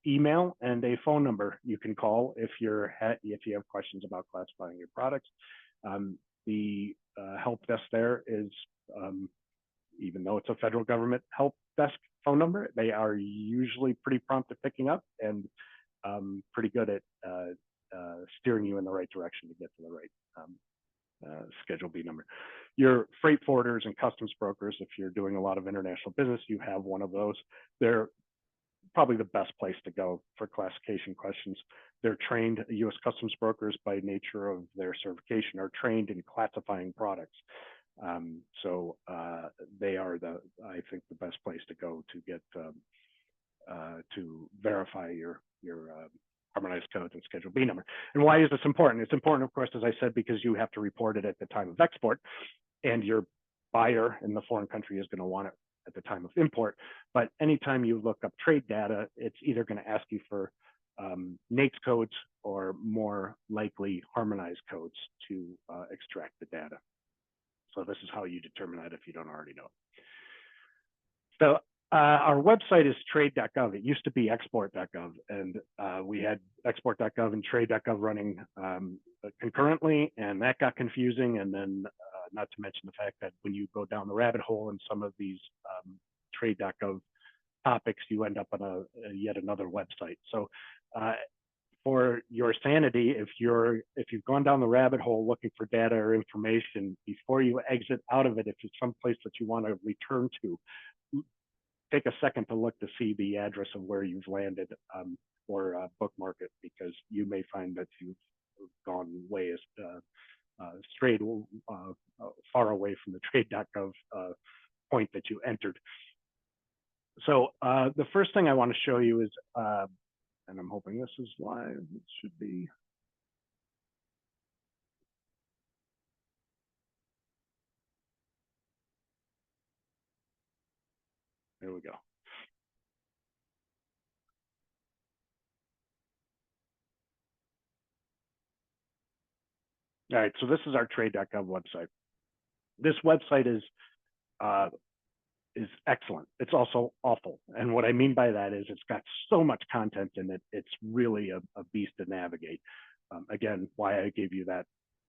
email and a phone number you can call if you have questions about classifying your products. The help desk there is, even though it's a federal government help desk phone number, they are usually pretty prompt at picking up and pretty good at steering you in the right direction to get to the right Schedule B number. Your freight forwarders and customs brokers, if you're doing a lot of international business, you have one of those. They're probably the best place to go for classification questions. They're trained, U.S. customs brokers, by nature of their certification, are trained in classifying products. So they are I think, the best place to go to get to verify your harmonized codes and Schedule B number. And why is this important? It's important, of course, as I said, because you have to report it at the time of export, and your buyer in the foreign country is going to want it at the time of import. But anytime you look up trade data, it's either going to ask you for NAICS codes or more likely harmonized codes to extract the data. So this is how you determine that if you don't already know. So our website is trade.gov. It used to be export.gov, and we had export.gov and trade.gov running concurrently, and that got confusing. And then not to mention the fact that when you go down the rabbit hole in some of these trade.gov topics, you end up on yet another website. So for your sanity, if you've gone down the rabbit hole looking for data or information, before you exit out of it, if it's someplace that you want to return to, take a second to look to see the address of where you've landed, or bookmark it, because you may find that you've gone way strayed far away from the trade.gov point that you entered. So the first thing I want to show you is, and I'm hoping this is live, it should be. There we go. All right, so this is our trade.gov website. This website is excellent. It's also awful. And what I mean by that is it's got so much content in it, it's really a beast to navigate. Again, why I gave you that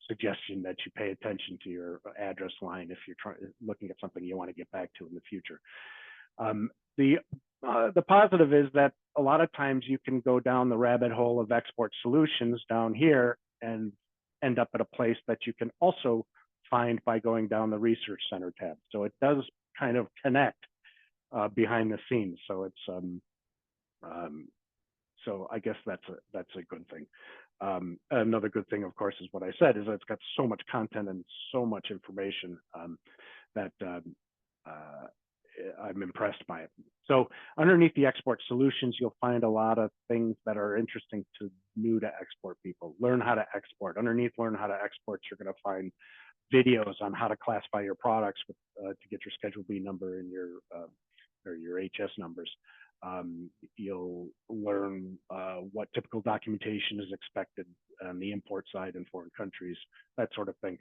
suggestion that you pay attention to your address line if you're looking at something you want to get back to in the future. The positive is that a lot of times you can go down the rabbit hole of export solutions down here and end up at a place that you can also find by going down the Research Center tab. So it does kind of connect behind the scenes. So it's so I guess that's a good thing. Another good thing, of course, is what I said, is that it's got so much content and so much information that I'm impressed by it. So underneath the export solutions, you'll find a lot of things that are interesting to new to export people. Learn how to export. Underneath learn how to export, you're going to find videos on how to classify your products with, to get your Schedule B number and your or your HS numbers. You'll learn what typical documentation is expected on the import side in foreign countries, that sort of thing.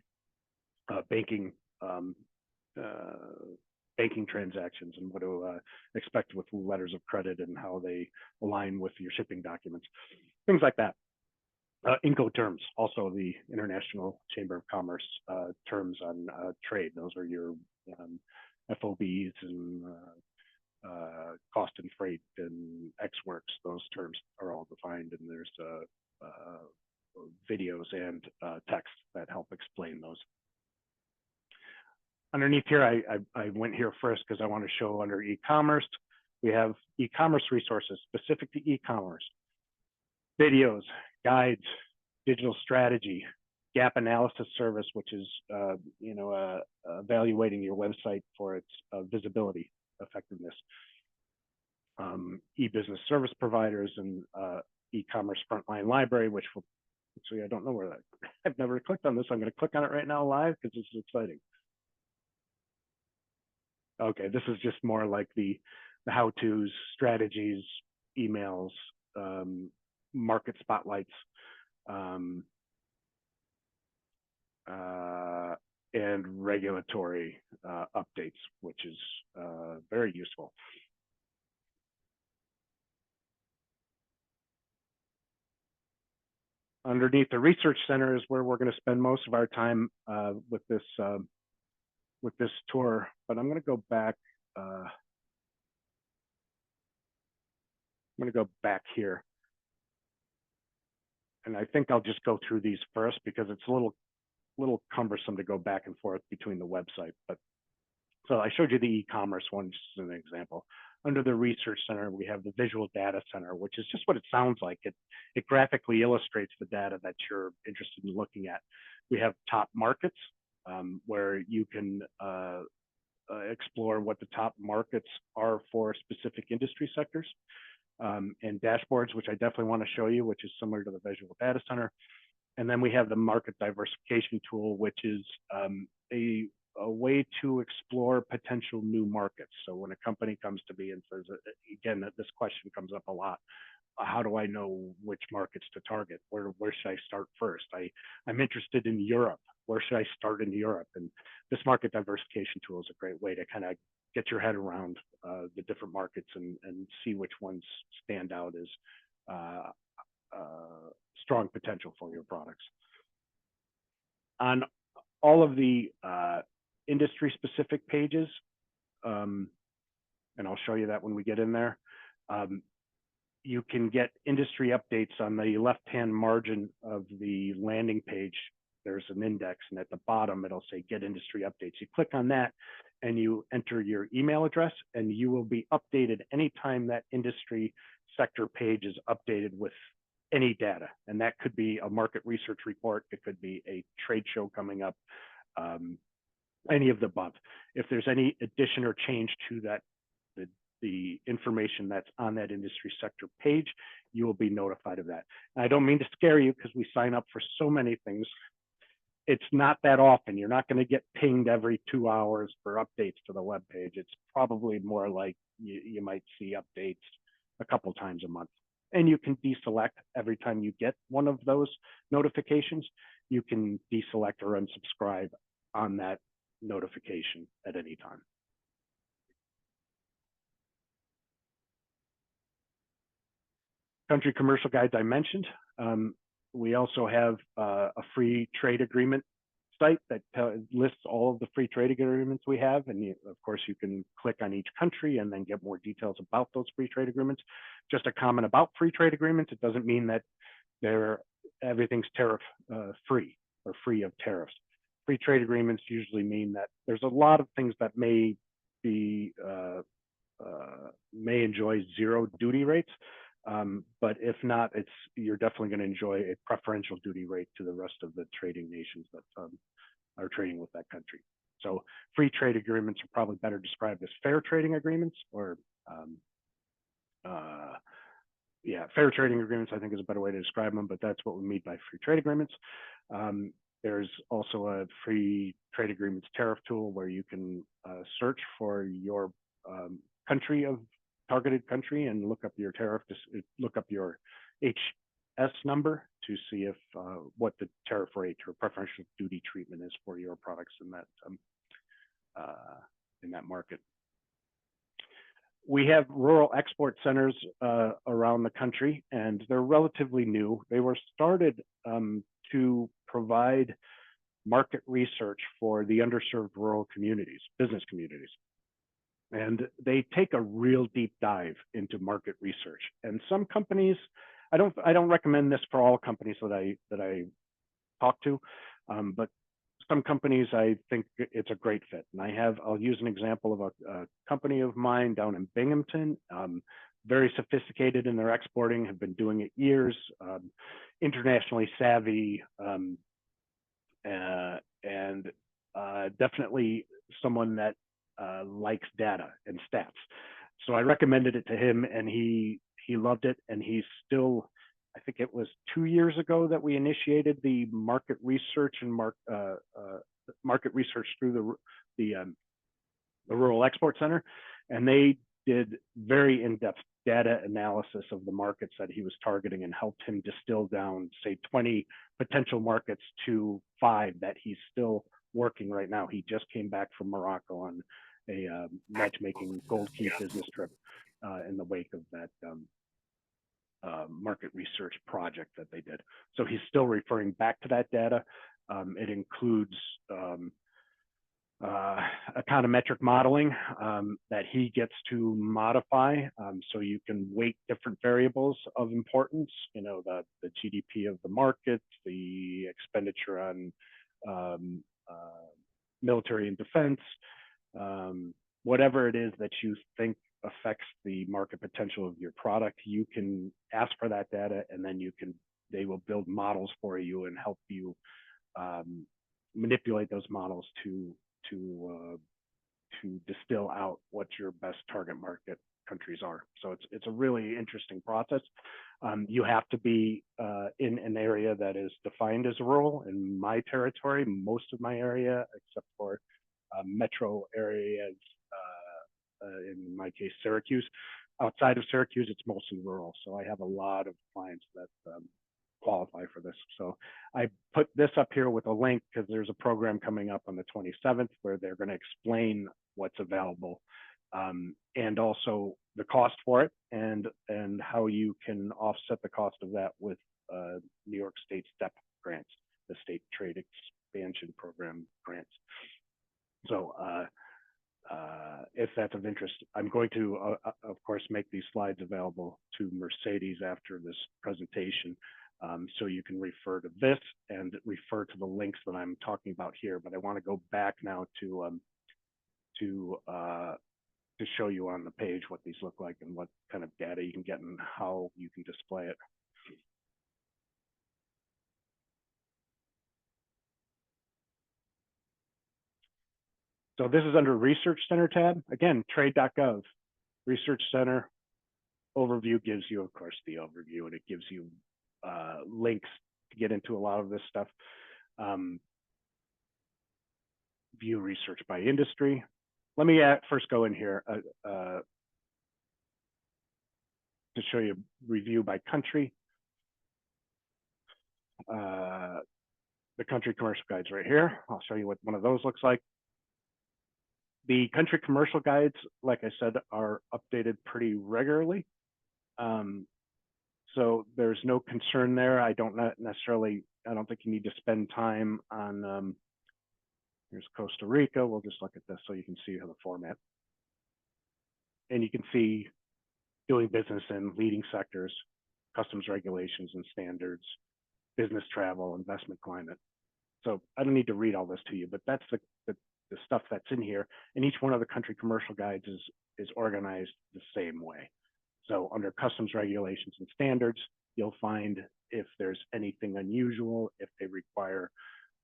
Banking transactions and what to expect with letters of credit and how they align with your shipping documents, things like that. Incoterms, also the International Chamber of Commerce terms on trade. Those are your FOBs and cost and freight and Ex Works. Those terms are all defined, and there's videos and text that help explain those. Underneath here, I went here first because I want to show under e-commerce. We have e-commerce resources specific to e-commerce, videos, guides, digital strategy, gap analysis service, which is evaluating your website for its visibility, effectiveness, e-business service providers, and e-commerce frontline library, which will actually, I don't know where that. I've never clicked on this. I'm going to click on it right now live because this is exciting. Okay, this is just more like the how-tos, strategies, emails, market spotlights, and regulatory updates, which is very useful. Underneath the Research Center is where we're going to spend most of our time with this tour, but I'm going to go back. I'm going to go back here. And I think I'll just go through these first because it's a little cumbersome to go back and forth between the website. But so I showed you the e-commerce one just as an example. Under the Research Center, we have the Visual Data Center, which is just what it sounds like. It graphically illustrates the data that you're interested in looking at. We have top markets, where you can explore what the top markets are for specific industry sectors, and dashboards, which I definitely want to show you, which is similar to the Visual Data Center. And then we have the Market Diversification Tool, which is a way to explore potential new markets. So when a company comes to me and says, again, this question comes up a lot, how do I know which markets to target? Where should I start first? I'm interested in Europe. Where should I start in Europe? And this Market Diversification Tool is a great way to kind of get your head around the different markets and see which ones stand out as strong potential for your products. On all of the industry specific pages, and I'll show you that when we get in there, you can get industry updates on the left-hand margin of the landing page. There's an index, and at the bottom, it'll say get industry updates. You click on that and you enter your email address, and you will be updated anytime that industry sector page is updated with any data. And that could be a market research report. It could be a trade show coming up, any of the above. If there's any addition or change to that, the information that's on that industry sector page, you will be notified of that. And I don't mean to scare you because we sign up for so many things. It's not that often. You're not going to get pinged every 2 hours for updates to the web page. It's probably more like you might see updates a couple times a month. And you can deselect every time you get one of those notifications. You can deselect or unsubscribe on that notification at any time. Country commercial guides I mentioned. We also have a free trade agreement site that lists all of the free trade agreements we have. And of course, you can click on each country and then get more details about those free trade agreements. Just a comment about free trade agreements, it doesn't mean that everything's tariff free or free of tariffs. Free trade agreements usually mean that there's a lot of things that may enjoy zero duty rates. But if not, you're definitely going to enjoy a preferential duty rate to the rest of the trading nations that are trading with that country. So free trade agreements are probably better described as fair trading agreements, or fair trading agreements, I think, is a better way to describe them, but that's what we mean by free trade agreements. There's also a free trade agreements tariff tool where you can search for your country of targeted country and look up your tariff, look up your HS number to see if what the tariff rate or preferential duty treatment is for your products in that market. We have rural export centers around the country, and they're relatively new. They were started to provide market research for the underserved rural communities, business communities. And they take a real deep dive into market research. And some companies, I don't recommend this for all companies that I talk to, but some companies I think it's a great fit. And I'll use an example of a company of mine down in Binghamton, very sophisticated in their exporting, have been doing it years, internationally savvy, and definitely someone that likes data and stats. So I recommended it to him, and he loved it. And he's still, I think it was 2 years ago that we initiated the market research and market research through the Rural Export Center, and they did very in-depth data analysis of the markets that he was targeting and helped him distill down, say, 20 potential markets to 5 that he's still working right now. He just came back from Morocco on a matchmaking gold key business trip in the wake of that market research project that they did. So he's still referring back to that data. It includes econometric modeling that he gets to modify, so you can weight different variables of importance, the GDP of the market, the expenditure on military and defense, whatever it is that you think affects the market potential of your product. You can ask for that data, and then they will build models for you and help you manipulate those models to distill out what your best target market countries are. So it's a really interesting process. You have to be in an area that is defined as rural. In my territory, most of my area, except for metro areas, in my case, Syracuse. Outside of Syracuse, it's mostly rural. So I have a lot of clients that qualify for this. So I put this up here with a link because there's a program coming up on the 27th where they're going to explain what's available, and also the cost for it, and how you can offset the cost of that with New York State STEP grants, the State Trade Expansion Program grants. So if that's of interest. I'm going to, of course, make these slides available to Mercedes after this presentation. So you can refer to this and refer to the links that I'm talking about here. But I want to go back now to show you on the page what these look like and what kind of data you can get and how you can display it. So this is under Research Center tab. Again, trade.gov, Research Center overview gives you, of course, the overview, and it gives you links to get into a lot of this stuff. View research by industry. Let me first go in here to show you review by country. The country commercial guides right here. I'll show you what one of those looks like. The country commercial guides, like I said, are updated pretty regularly. So there's no concern there. I don't think you need to spend time on, here's Costa Rica. We'll just look at this so you can see how the format. And you can see doing business in leading sectors, customs regulations and standards, business travel, investment climate. So I don't need to read all this to you, but that's the stuff that's in here. And each one of the country commercial guides is organized the same way. So under customs regulations and standards, you'll find if there's anything unusual, if they require,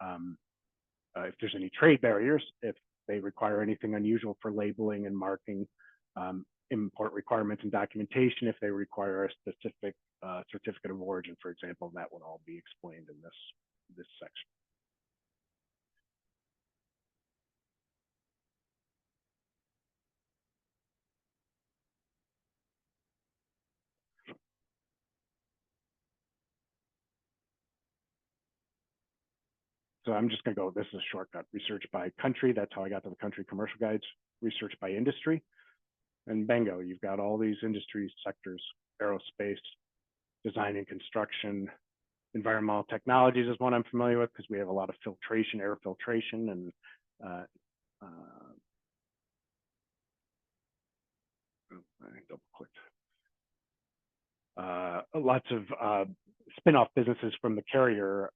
if there's any trade barriers, if they require anything unusual for labeling and marking, import requirements and documentation, if they require a specific certificate of origin, for example, that would all be explained in this section. So I'm just going to go, this is a shortcut, research by country. That's how I got to the country commercial guides, research by industry. And bingo, you've got all these industry sectors, aerospace, design and construction, environmental technologies is one I'm familiar with because we have a lot of filtration, air filtration, and I double clicked. Lots of spin-off businesses from the Carrier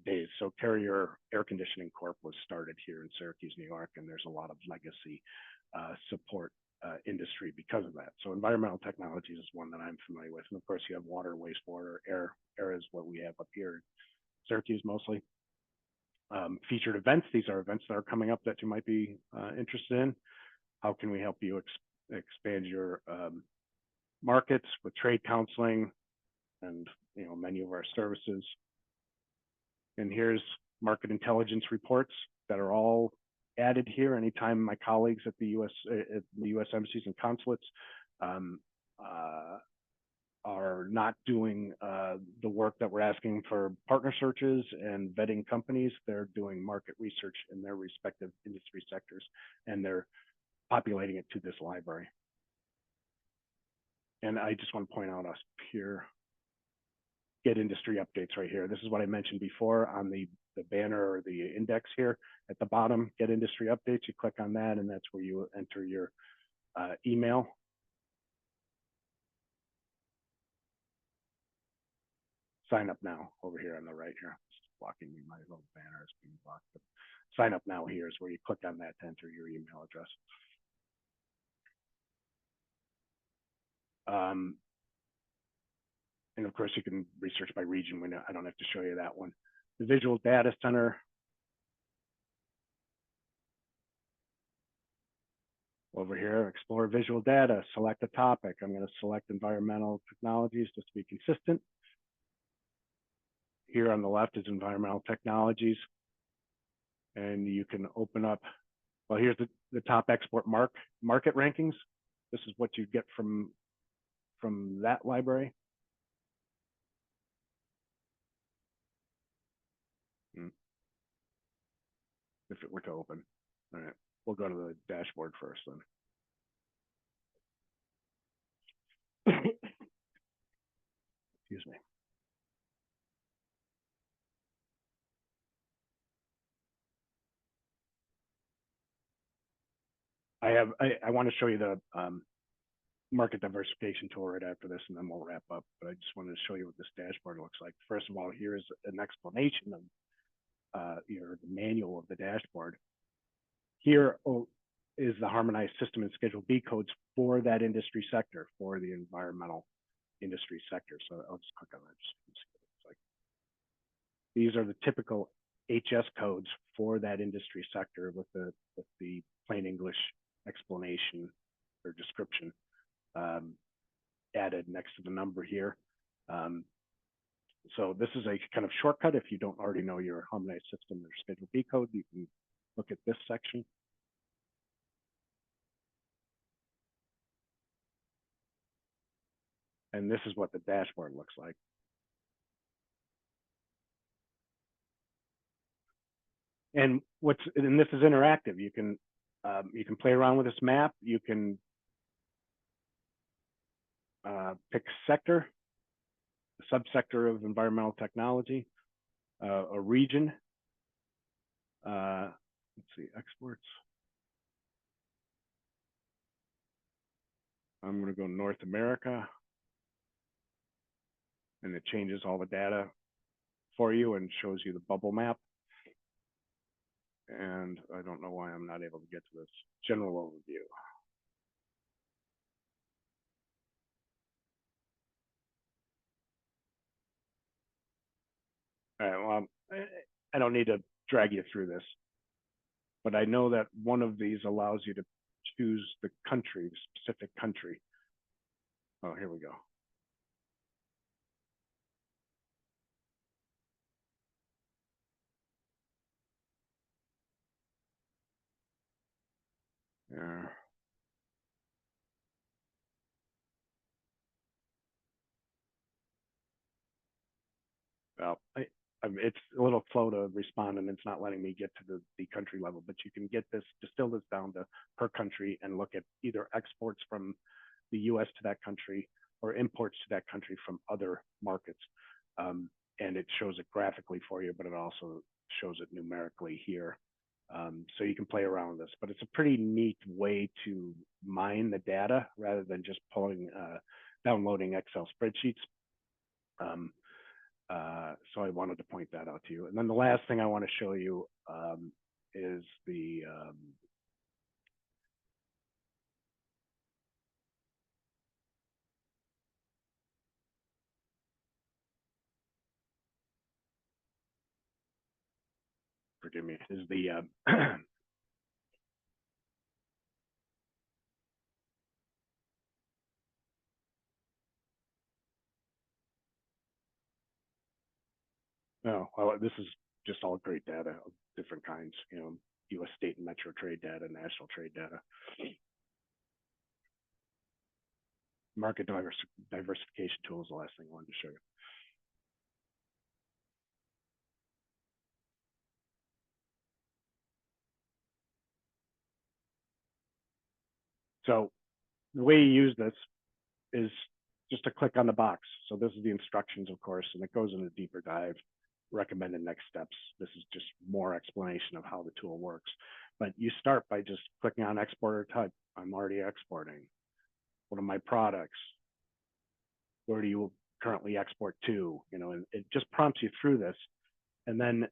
days. So Carrier Air Conditioning Corp was started here in Syracuse, New York, and there's a lot of legacy support industry because of that. So environmental technologies is one that I'm familiar with. And of course you have water, wastewater, air is what we have up here in Syracuse mostly. Featured events, these are events that are coming up that you might be interested in. How can we help you expand your markets with trade counseling and menu of our services. And here's market intelligence reports that are all added here. Anytime my colleagues at the U.S. embassies and consulates are not doing the work that we're asking for partner searches and vetting companies, they're doing market research in their respective industry sectors, and they're populating it to this library. And I just want to point out us here, get industry updates right here. This is what I mentioned before on the banner or the index here at the bottom, get industry updates. You click on that, and that's where you enter your email. Sign up now over here on the right here. It's blocking me, my little banner is being blocked. But sign up now here is where you click on that to enter your email address. And of course, you can research by region. I don't have to show you that one. The Visual Data Center. Over here, explore visual data, select a topic. I'm going to select environmental technologies just to be consistent. Here on the left is environmental technologies. And you can open up, well, here's the top export market rankings. This is what you get from that library. If it were to open. All right, we'll go to the dashboard first then. Excuse me. I want to show you the market diversification tool right after this, and then we'll wrap up. But I just wanted to show you what this dashboard looks like. First of all, here's an explanation of the manual of the dashboard. Here is the harmonized system and Schedule B codes for that industry sector, for the environmental industry sector. So I'll just click on that. Just see what it looks like. These are the typical HS codes for that industry sector with the plain English explanation or description added next to the number here. So this is a kind of shortcut. If you don't already know your harmonized system or Schedule B code, you can look at this section. And this is what the dashboard looks like. And this is interactive. You can play around with this map. You can pick sector, a subsector of environmental technology, a region. Let's see, exports. I'm going to go North America, and it changes all the data for you and shows you the bubble map. And I don't know why I'm not able to get to this general overview. All right, well, I don't need to drag you through this, but I know that one of these allows you to choose the country, the specific country. Oh, here we go. Yeah. Well, it's a little slow to respond, and it's not letting me get to the country level, but you can distill this down to per country and look at either exports from the US to that country or imports to that country from other markets. And it shows it graphically for you, but it also shows it numerically here. So you can play around with this, but it's a pretty neat way to mine the data rather than just downloading Excel spreadsheets. So I wanted to point that out to you. And then the last thing I want to show you is the forgive me, is the oh, well, this is just all great data of different kinds, U.S. state and metro trade data, national trade data. Market diversification tool is the last thing I wanted to show you. So the way you use this is just to click on the box. So this is the instructions, of course, and it goes into a deeper dive, recommended next steps. This is just more explanation of how the tool works. But you start by just clicking on exporter type. I'm already exporting. What are my products? Where do you currently export to? And it just prompts you through this. And then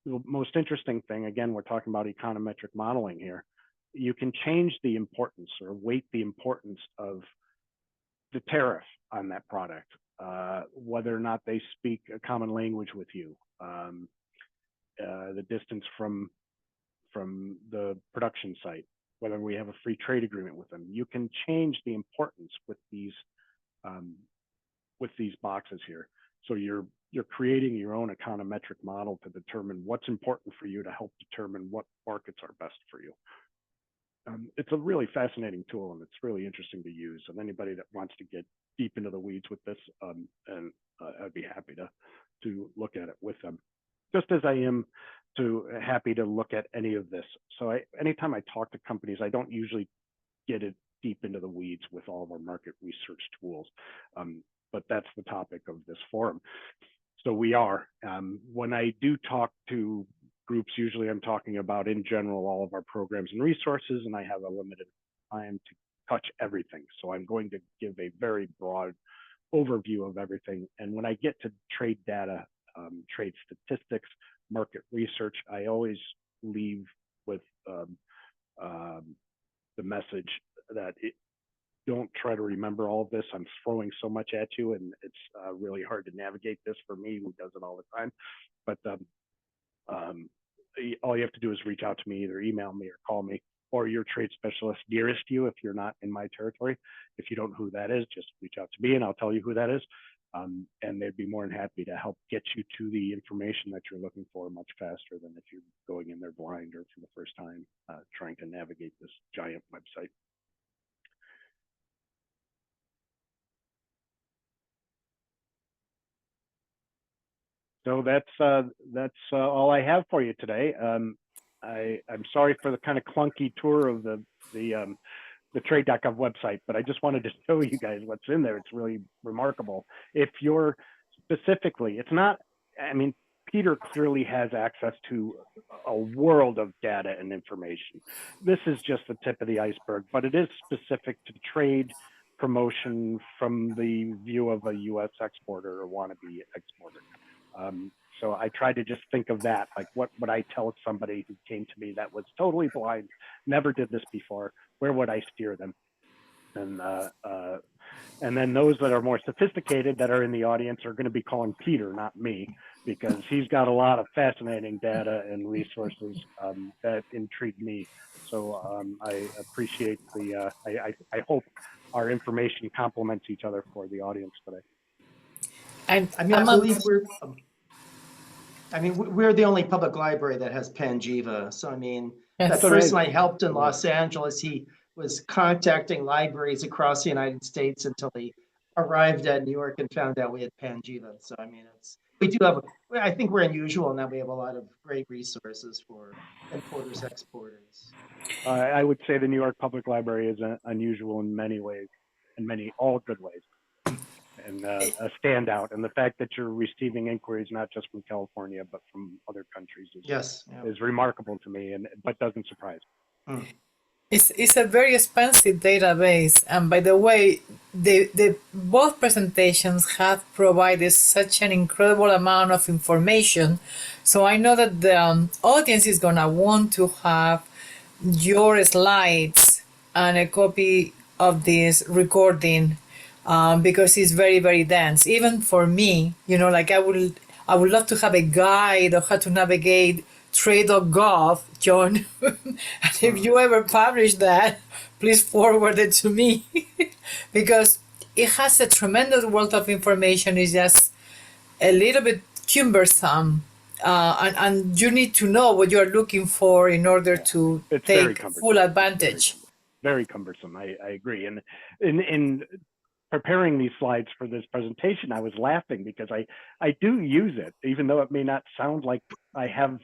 the most interesting thing, again, we're talking about econometric modeling here. You can change the importance or weight the importance of the tariff on that product, whether or not they speak a common language with you, the distance from the production site, whether we have a free trade agreement with them. You can change the importance with these boxes here. So you're creating your own econometric model to determine what's important for you to help determine what markets are best for you. It's a really fascinating tool, and it's really interesting to use. And anybody that wants to get deep into the weeds with this, I'd be happy to look at it with them, just as I am happy to look at any of this. So anytime I talk to companies, I don't usually get it deep into the weeds with all of our market research tools, but that's the topic of this forum. So we are. When I do talk to groups, usually I'm talking about in general all of our programs and resources, and I have a limited time to touch everything. So I'm going to give a very broad overview of everything. And when I get to trade data, trade statistics, market research, I always leave with the message that don't try to remember all of this. I'm throwing so much at you, and it's really hard to navigate this for me, who does it all the time. But all you have to do is reach out to me, either email me or call me, or your trade specialist nearest you if you're not in my territory. If you don't know who that is, just reach out to me and I'll tell you who that is. And they'd be more than happy to help get you to the information that you're looking for much faster than if you're going in there blind or for the first time trying to navigate this giant website. So that's all I have for you today. I'm sorry for the kind of clunky tour of the trade.gov website, but I just wanted to show you guys what's in there. It's really remarkable. If you're specifically, it's not, I mean, Peter clearly has access to a world of data and information. This is just the tip of the iceberg, but it is specific to trade promotion from the view of a US exporter or wannabe exporter. So I tried to just think of that, like what would I tell somebody who came to me that was totally blind, never did this before, where would I steer them? And then those that are more sophisticated that are in the audience are going to be calling Peter, not me, because he's got a lot of fascinating data and resources that intrigue me. So I appreciate I hope our information complements each other for the audience today. I believe we're the only public library that has Panjiva. So, that person I helped in Los Angeles, he was contacting libraries across the United States until he arrived at New York and found out we had Panjiva. So, I think we're unusual in that we have a lot of great resources for importers, exporters. I would say the New York Public Library is unusual in many ways, all good ways. And a standout, and the fact that you're receiving inquiries not just from California but from other countries is remarkable to me, but doesn't surprise me. It's a very expensive database, and by the way, the both presentations have provided such an incredible amount of information. So I know that the audience is gonna want to have your slides and a copy of this recording. Because it's very, very dense. Even for me, like I would love to have a guide of how to navigate trade.gov, John. And if you ever publish that, please forward it to me because it has a tremendous wealth of information. It's just a little bit cumbersome. And you need to know what you're looking for in order to take full advantage. Very cumbersome. I agree. And in preparing these slides for this presentation, I was laughing because I do use it, even though it may not sound like I have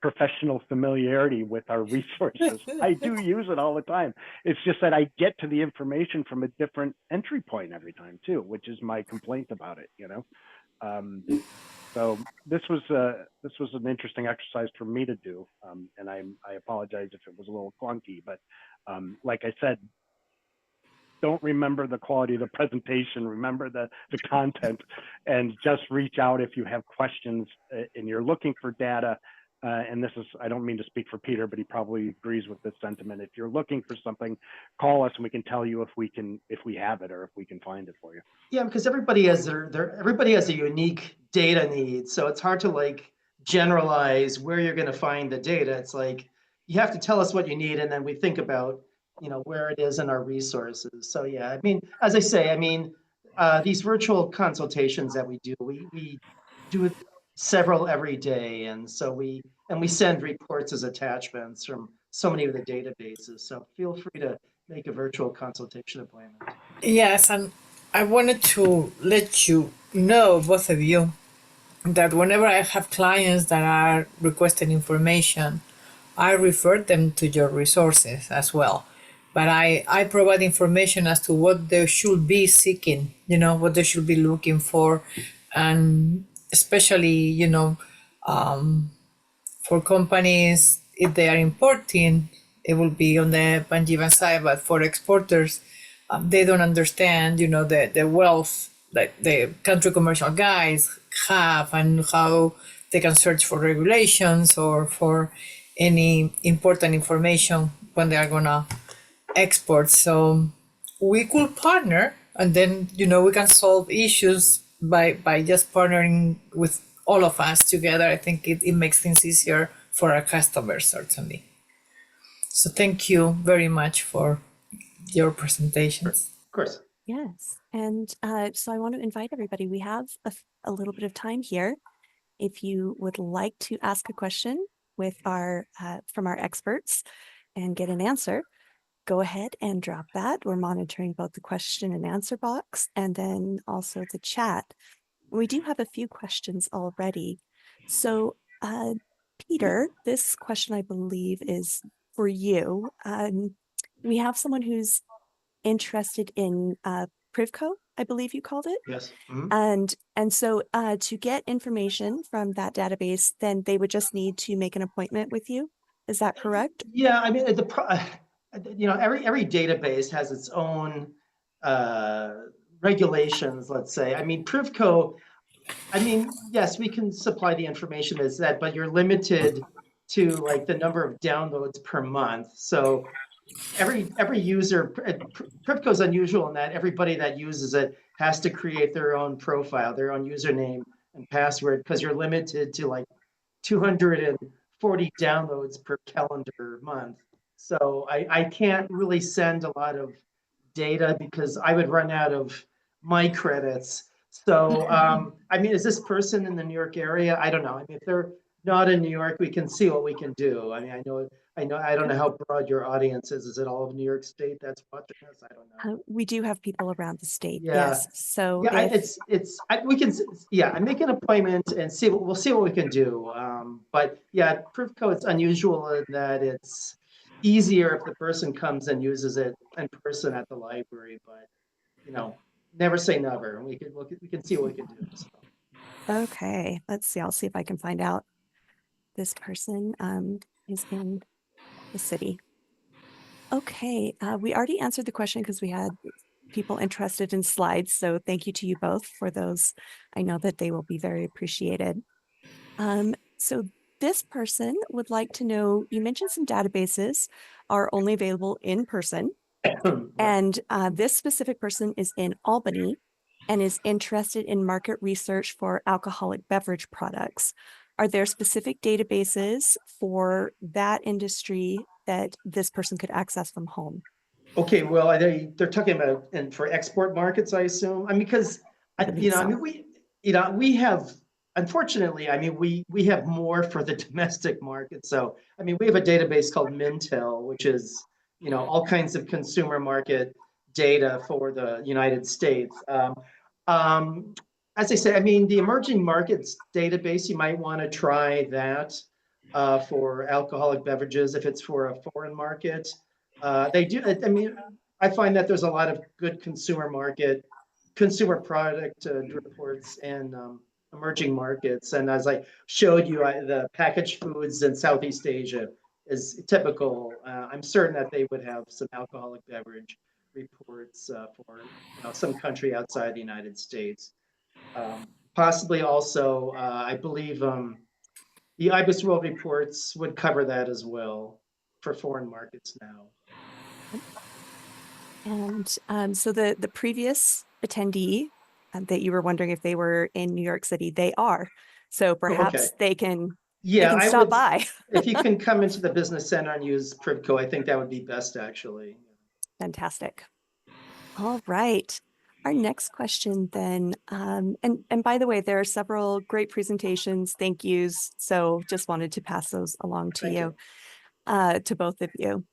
professional familiarity with our resources. I do use it all the time. It's just that I get to the information from a different entry point every time too, which is my complaint about it, So this was an interesting exercise for me to do, and I apologize if it was a little clunky, but like I said, don't remember the quality of the presentation, remember the content, and just reach out if you have questions and you're looking for data. And this is, I don't mean to speak for Peter, but he probably agrees with this sentiment. If you're looking for something, call us and we can tell you if we have it or if we can find it for you. Yeah, because everybody has everybody has a unique data need. So it's hard to generalize where you're going to find the data. It's like, you have to tell us what you need and then we think about where it is in our resources. So yeah, as I say, these virtual consultations that we do several every day, and so we send reports as attachments from so many of the databases. So feel free to make a virtual consultation appointment. Yes, and I wanted to let you know, both of you, that whenever I have clients that are requesting information, I refer them to your resources as well. But I provide information as to what they should be seeking, what they should be looking for. And especially, For companies, if they are importing, it will be on the Panjivan side, but for exporters, they don't understand, the wealth that the country commercial guys have and how they can search for regulations or for any important information when they are gonna export. So we could partner, and then we can solve issues by just partnering with all of us together. I think it makes things easier for our customers, certainly. So thank you very much for your presentations. Of course. Yes. And so I want to invite everybody. We have a little bit of time here. If you would like to ask a question with from our experts and get an answer, go ahead and drop that. We're monitoring both the question and answer box and then also the chat. We do have a few questions already. So, Peter, this question I believe is for you. We have someone who's interested in Privco, I believe you called it. Yes. And so to get information from that database, then they would just need to make an appointment with you. Is that correct? Yeah, I mean, every database has its own regulations, let's say. I mean, Privco, yes, we can supply the information as that, but you're limited to like the number of downloads per month. So every user, Privco is unusual in that everybody that uses it has to create their own profile, their own username and password, because you're limited to like 240 downloads per calendar month. So I can't really send a lot of data because I would run out of my credits. So, I mean, is this person in the New York area? I don't know. I mean, if they're not in New York, we can see what we can do. I mean, I don't know how broad your audience is. Is it all of New York State that's watching us? I don't know. We do have people around the state. Yeah. Yes. So yeah, we can, yeah, I make an appointment and we'll see what we can do. But yeah, Privco, it's unusual in that it's easier if the person comes and uses it in person at the library, but never say never. We can see what we can do. So. Okay, let's see. I'll see if I can find out. This person is in the city. Okay, we already answered the question because we had people interested in slides. So thank you to you both for those. I know that they will be very appreciated. So this person would like to know, you mentioned some databases are only available in person. And this specific person is in Albany and is interested in market research for alcoholic beverage products. Are there specific databases for that industry that this person could access from home? Okay, well, they're talking about and for export markets, I assume. I mean, because I mean, we have, unfortunately, I mean, we have more for the domestic market. So, I mean, we have a database called Mintel, which is all kinds of consumer market data for the United States. As I say, I mean, the emerging markets database, you might want to try that for alcoholic beverages if it's for a foreign market. They do. I mean, I find that there's a lot of good consumer product reports and emerging markets. And as I showed you, the packaged foods in Southeast Asia is typical. I'm certain that they would have some alcoholic beverage reports for some country outside the United States. Possibly also, I believe the IBIS World Reports would cover that as well for foreign markets now. And so the previous attendee that you were wondering if they were in New York City, they are. So perhaps they can stop by. If you can come into the business center and use Privco, I think that would be best, actually. Fantastic. All right. Our next question then, and by the way, there are several great presentations, thank yous. So just wanted to pass those along to you, to both of you.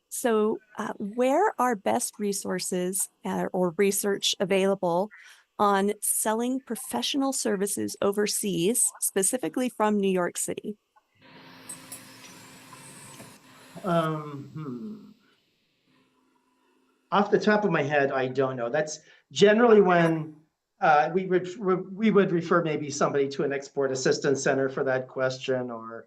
So where are best resources or research available on selling professional services overseas, specifically from New York City? Off the top of my head, I don't know. That's generally when we would refer maybe somebody to an export assistance center for that question, or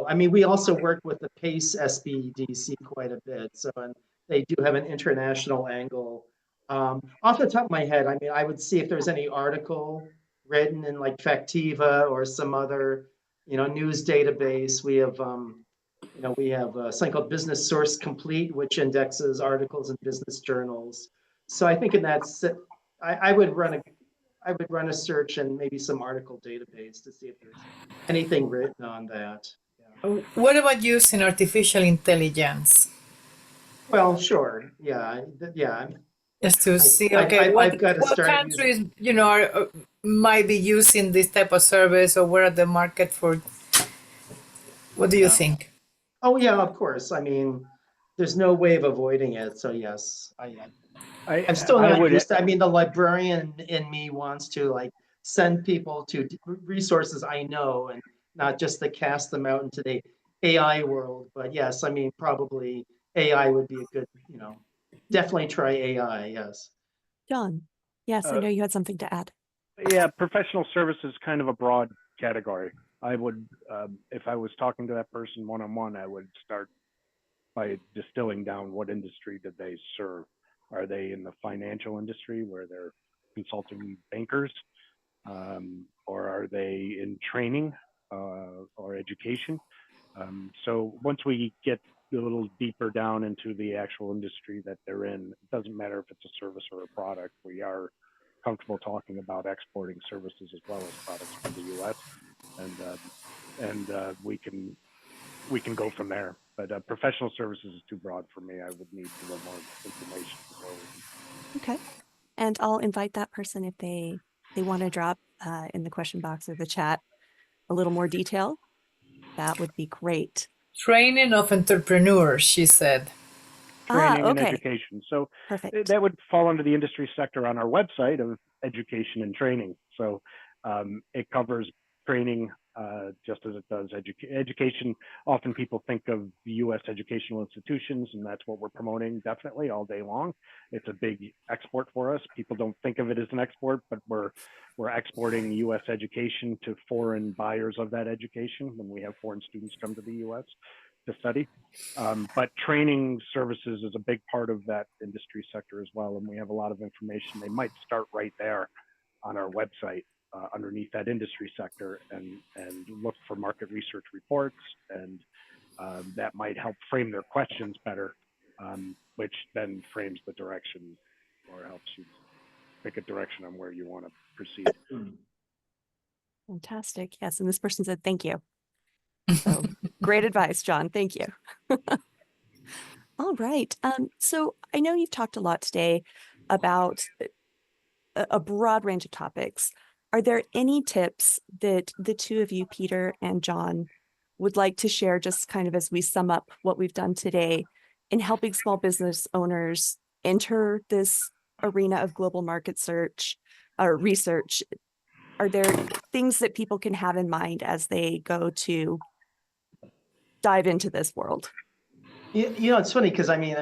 I mean, we also work with the PACE SBDC quite a bit. So, and they do have an international angle. Off the top of my head, I mean, I would see if there's any article written in like Factiva or some other, news database. We have something called Business Source Complete, which indexes articles in business journals. So I think in that, I would run a search and maybe some article database to see if there's anything written on that. Yeah. What about using artificial intelligence? Well, sure. Yeah. Yeah. Just to I, see, I, okay, I've got to what start using. countries, are, might be using this type of service, or where are the market for? What do you Yeah. think? Oh, yeah, of course. I mean, there's no way of avoiding it. So yes, I'm still I not would used to. I mean, the librarian in me wants to like send people to resources I know and not just to cast them out into the AI world. But yes, I mean, probably AI would be a good, definitely try AI. Yes. John, yes, I uh, know you had something to add. yeah, professional service is kind of a broad category. I would, if I was talking to that person one on one, I would start by distilling down what industry did they serve. Are they in the financial industry where they're consulting bankers, or are they in training or education? So once we get a little deeper down into the actual industry that they're in, it doesn't matter if it's a service or a product. We are comfortable talking about exporting services as well as products from the U.S. and we can go from there. But professional services is too broad for me. I would need a little more information before we can. Okay. And I'll invite that person if they want to drop in the question box or the chat a little more detail. That would be great. Training of entrepreneurs, she said. Training and Okay. education. So Perfect. that would fall under the industry sector on our website of education and training. So it covers training just as it does education. Often people think of the U.S. educational institutions, and that's what we're promoting definitely all day long. It's a big export for us. People don't think of it as an export, but we're exporting U.S. education to foreign buyers of that education when we have foreign students come to the U.S. to study. But training services is a big part of that industry sector as well, and we have a lot of information. They might start right there on our website underneath that industry sector and look for market research reports, and that might help frame their questions better, which then frames the direction or helps you pick a direction on where you want to proceed. Fantastic. Yes. And this person said, thank you. So great advice, John. Thank you. All right. So I know you've talked a lot today about a broad range of topics. Are there any tips that the two of you, Peter and John, would like to share just kind of as we sum up what we've done today in helping small business owners enter this arena of global market search or research? Are there things that people can have in mind as they go to dive into this world? It's funny because I mean,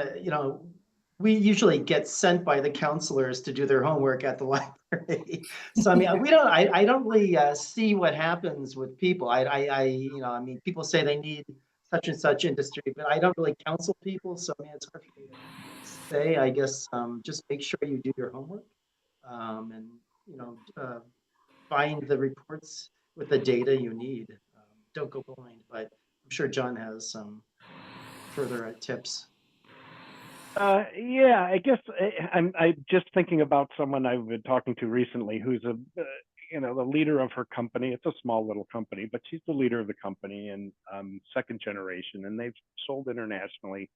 we usually get sent by the counselors to do their homework at the library. So I mean, I don't really see what happens with people. I mean, people say they need such and such industry, but I don't really counsel people. So I mean, it's hard for me to say. I guess just make sure you do your homework, and you know, uh, find the reports with the data you need. Don't go blind. But I'm sure John has some further tips. Yeah, I guess I'm just thinking about someone I've been talking to recently who's the leader of her company. It's a small little company, but she's the leader of the company and second generation, and they've sold internationally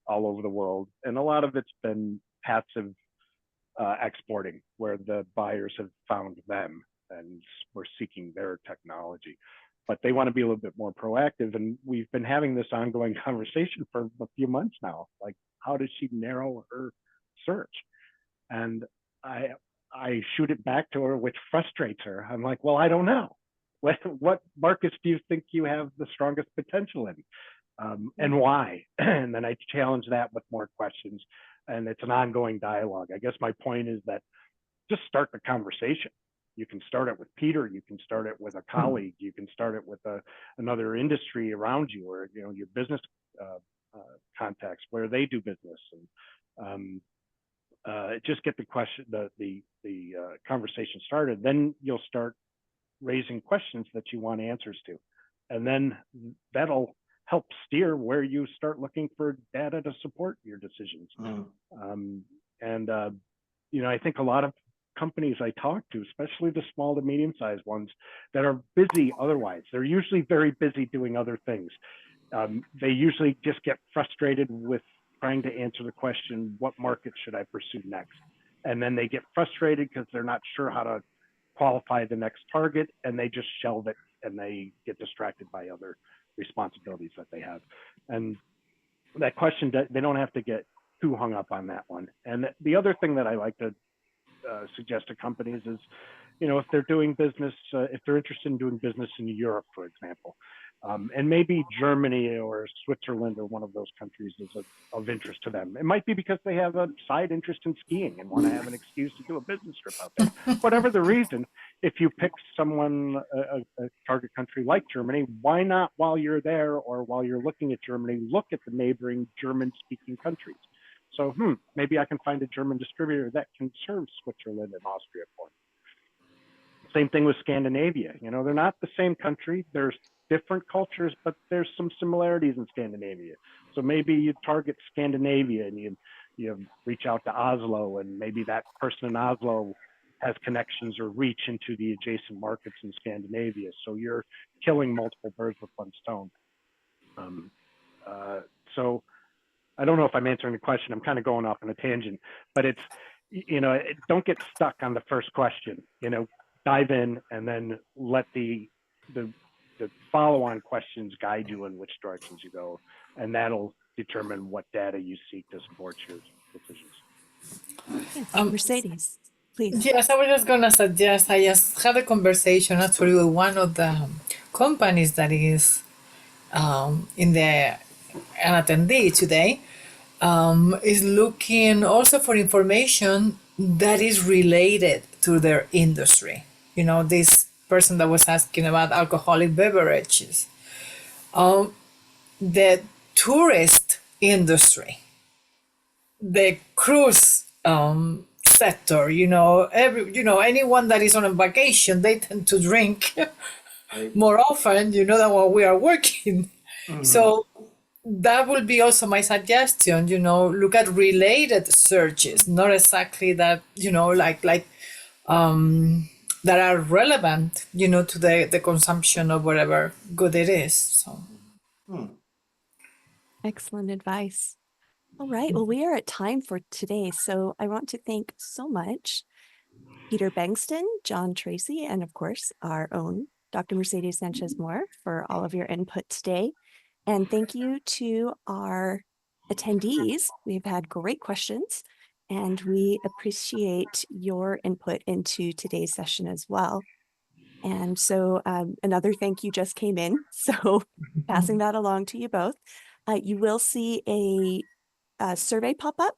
all over the world, and a lot of it's been passive exporting, where the buyers have found them and we're seeking their technology. But they want to be a little bit more proactive. And we've been having this ongoing conversation for a few months now. Like, how does she narrow her search? And I I shoot it back to her, which frustrates her. I'm like, well, I don't know. What markets do you think you have the strongest potential in? And why? And then I challenge that with more questions. And it's an ongoing dialogue. I guess my point is that just start the conversation. You can start it with Peter. You can start it with a colleague. You can start it with another industry around you, or your business contacts where they do business, and just get the conversation started. Then you'll start raising questions that you want answers to, and then that'll help steer where you start looking for data to support your decisions. I think a lot of companies I talk to, especially the small to medium-sized ones that are busy otherwise, they're usually very busy doing other things. They usually just get frustrated with trying to answer the question, what market should I pursue next? And then they get frustrated because they're not sure how to qualify the next target, and they just shelve it, and they get distracted by other responsibilities that they have. And that question, they don't have to get too hung up on that one. And the other thing that I like to suggest to companies is, if they're doing business, if they're interested in doing business in Europe, for example, and maybe Germany or Switzerland or one of those countries is of interest to them. It might be because they have a side interest in skiing and want to have an excuse to do a business trip out there. Whatever the reason, if you pick a target country like Germany, why not, while you're there or while you're looking at Germany, look at the neighboring German-speaking countries? So, maybe I can find a German distributor that can serve Switzerland and Austria for me. Same thing with Scandinavia. They're not the same country. There's different cultures, but there's some similarities in Scandinavia. So maybe you target Scandinavia and you reach out to Oslo, and maybe that person in Oslo has connections or reach into the adjacent markets in Scandinavia. So you're killing multiple birds with one stone. So I don't know if I'm answering the question. I'm kind of going off on a tangent, but it's, don't get stuck on the first question. Dive in and then let the follow-on questions guide you in which directions you go, and that'll determine what data you seek to support your decisions. Mercedes, please. Yes, I was just going to suggest, I just had a conversation actually with one of the companies that is an attendee today, is looking also for information that is related to their industry. This person that was asking about alcoholic beverages, the tourist industry, the cruise sector, anyone that is on a vacation, they tend to drink more often, than when we are working. So that would be also my suggestion, look at related searches, not exactly that, that are relevant, to the consumption of whatever good it is. So. Excellent advice. All right. Well, we are at time for today. So I want to thank so much Peter Bengston, John Tracy, and of course, our own Dr. Mercedes Sanchez-Moore for all of your input today. And thank you to our attendees. We've had great questions, and we appreciate your input into today's session as well. And so another thank you just came in. So passing that along to you both. You will see a survey pop up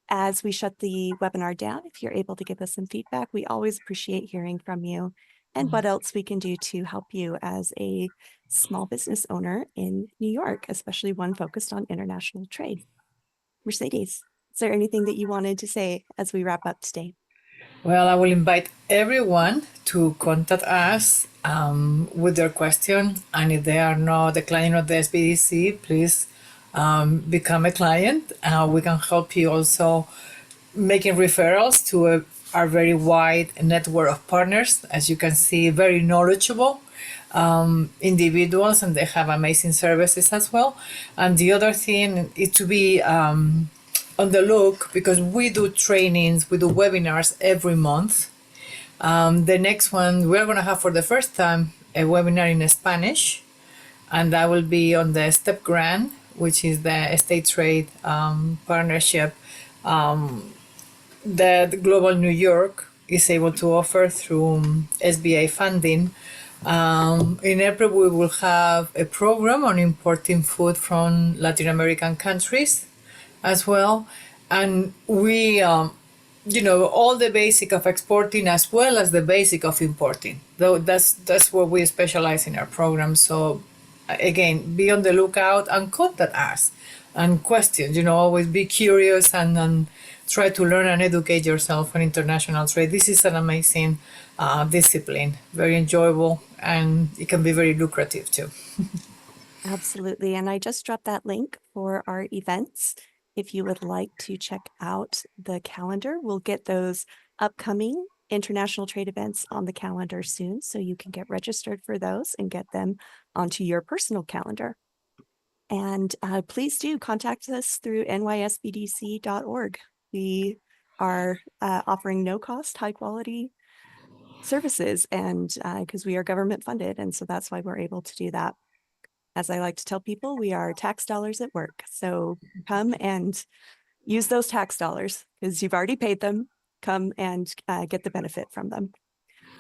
as we shut the webinar down. If you're able to give us some feedback, we always appreciate hearing from you and what else we can do to help you as a small business owner in New York, especially one focused on international trade. Mercedes, is there anything that you wanted to say as we wrap up today? Well, I will invite everyone to contact us with their question. And if they are not the client of the SBDC, please become a client. We can help you also making referrals to our very wide network of partners. As you can see, very knowledgeable individuals, and they have amazing services as well. And the other thing is to be on the look, because we do trainings, we do webinars every month. The next one, we're going to have for the first time a webinar in Spanish, and that will be on the STEP grant, which is the State Trade Partnership that Global New York is able to offer through SBA funding. In April, we will have a program on importing food from Latin American countries as well. And we all the basic of exporting as well as the basic of importing. Though that's where we specialize in our program. So again, be on the lookout and contact us and questions. Always be curious and try to learn and educate yourself on international trade. This is an amazing discipline, very enjoyable, and it can be very lucrative too. Absolutely. And I just dropped that link for our events. If you would like to check out the calendar, we'll get those upcoming international trade events on the calendar soon, so you can get registered for those and get them onto your personal calendar. And please do contact us through nysbdc.org. We are offering no cost, high quality services, and because we are government funded. And so that's why we're able to do that. As I like to tell people, we are tax dollars at work. So come and use those tax dollars because you've already paid them. Come and get the benefit from them.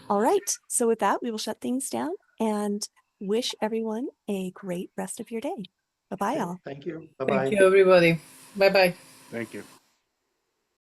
All right. So with that, we will shut things down and wish everyone a great rest of your day. Bye-bye, all. Thank you. Thank Bye-bye. you, everybody. Bye bye. Thank you.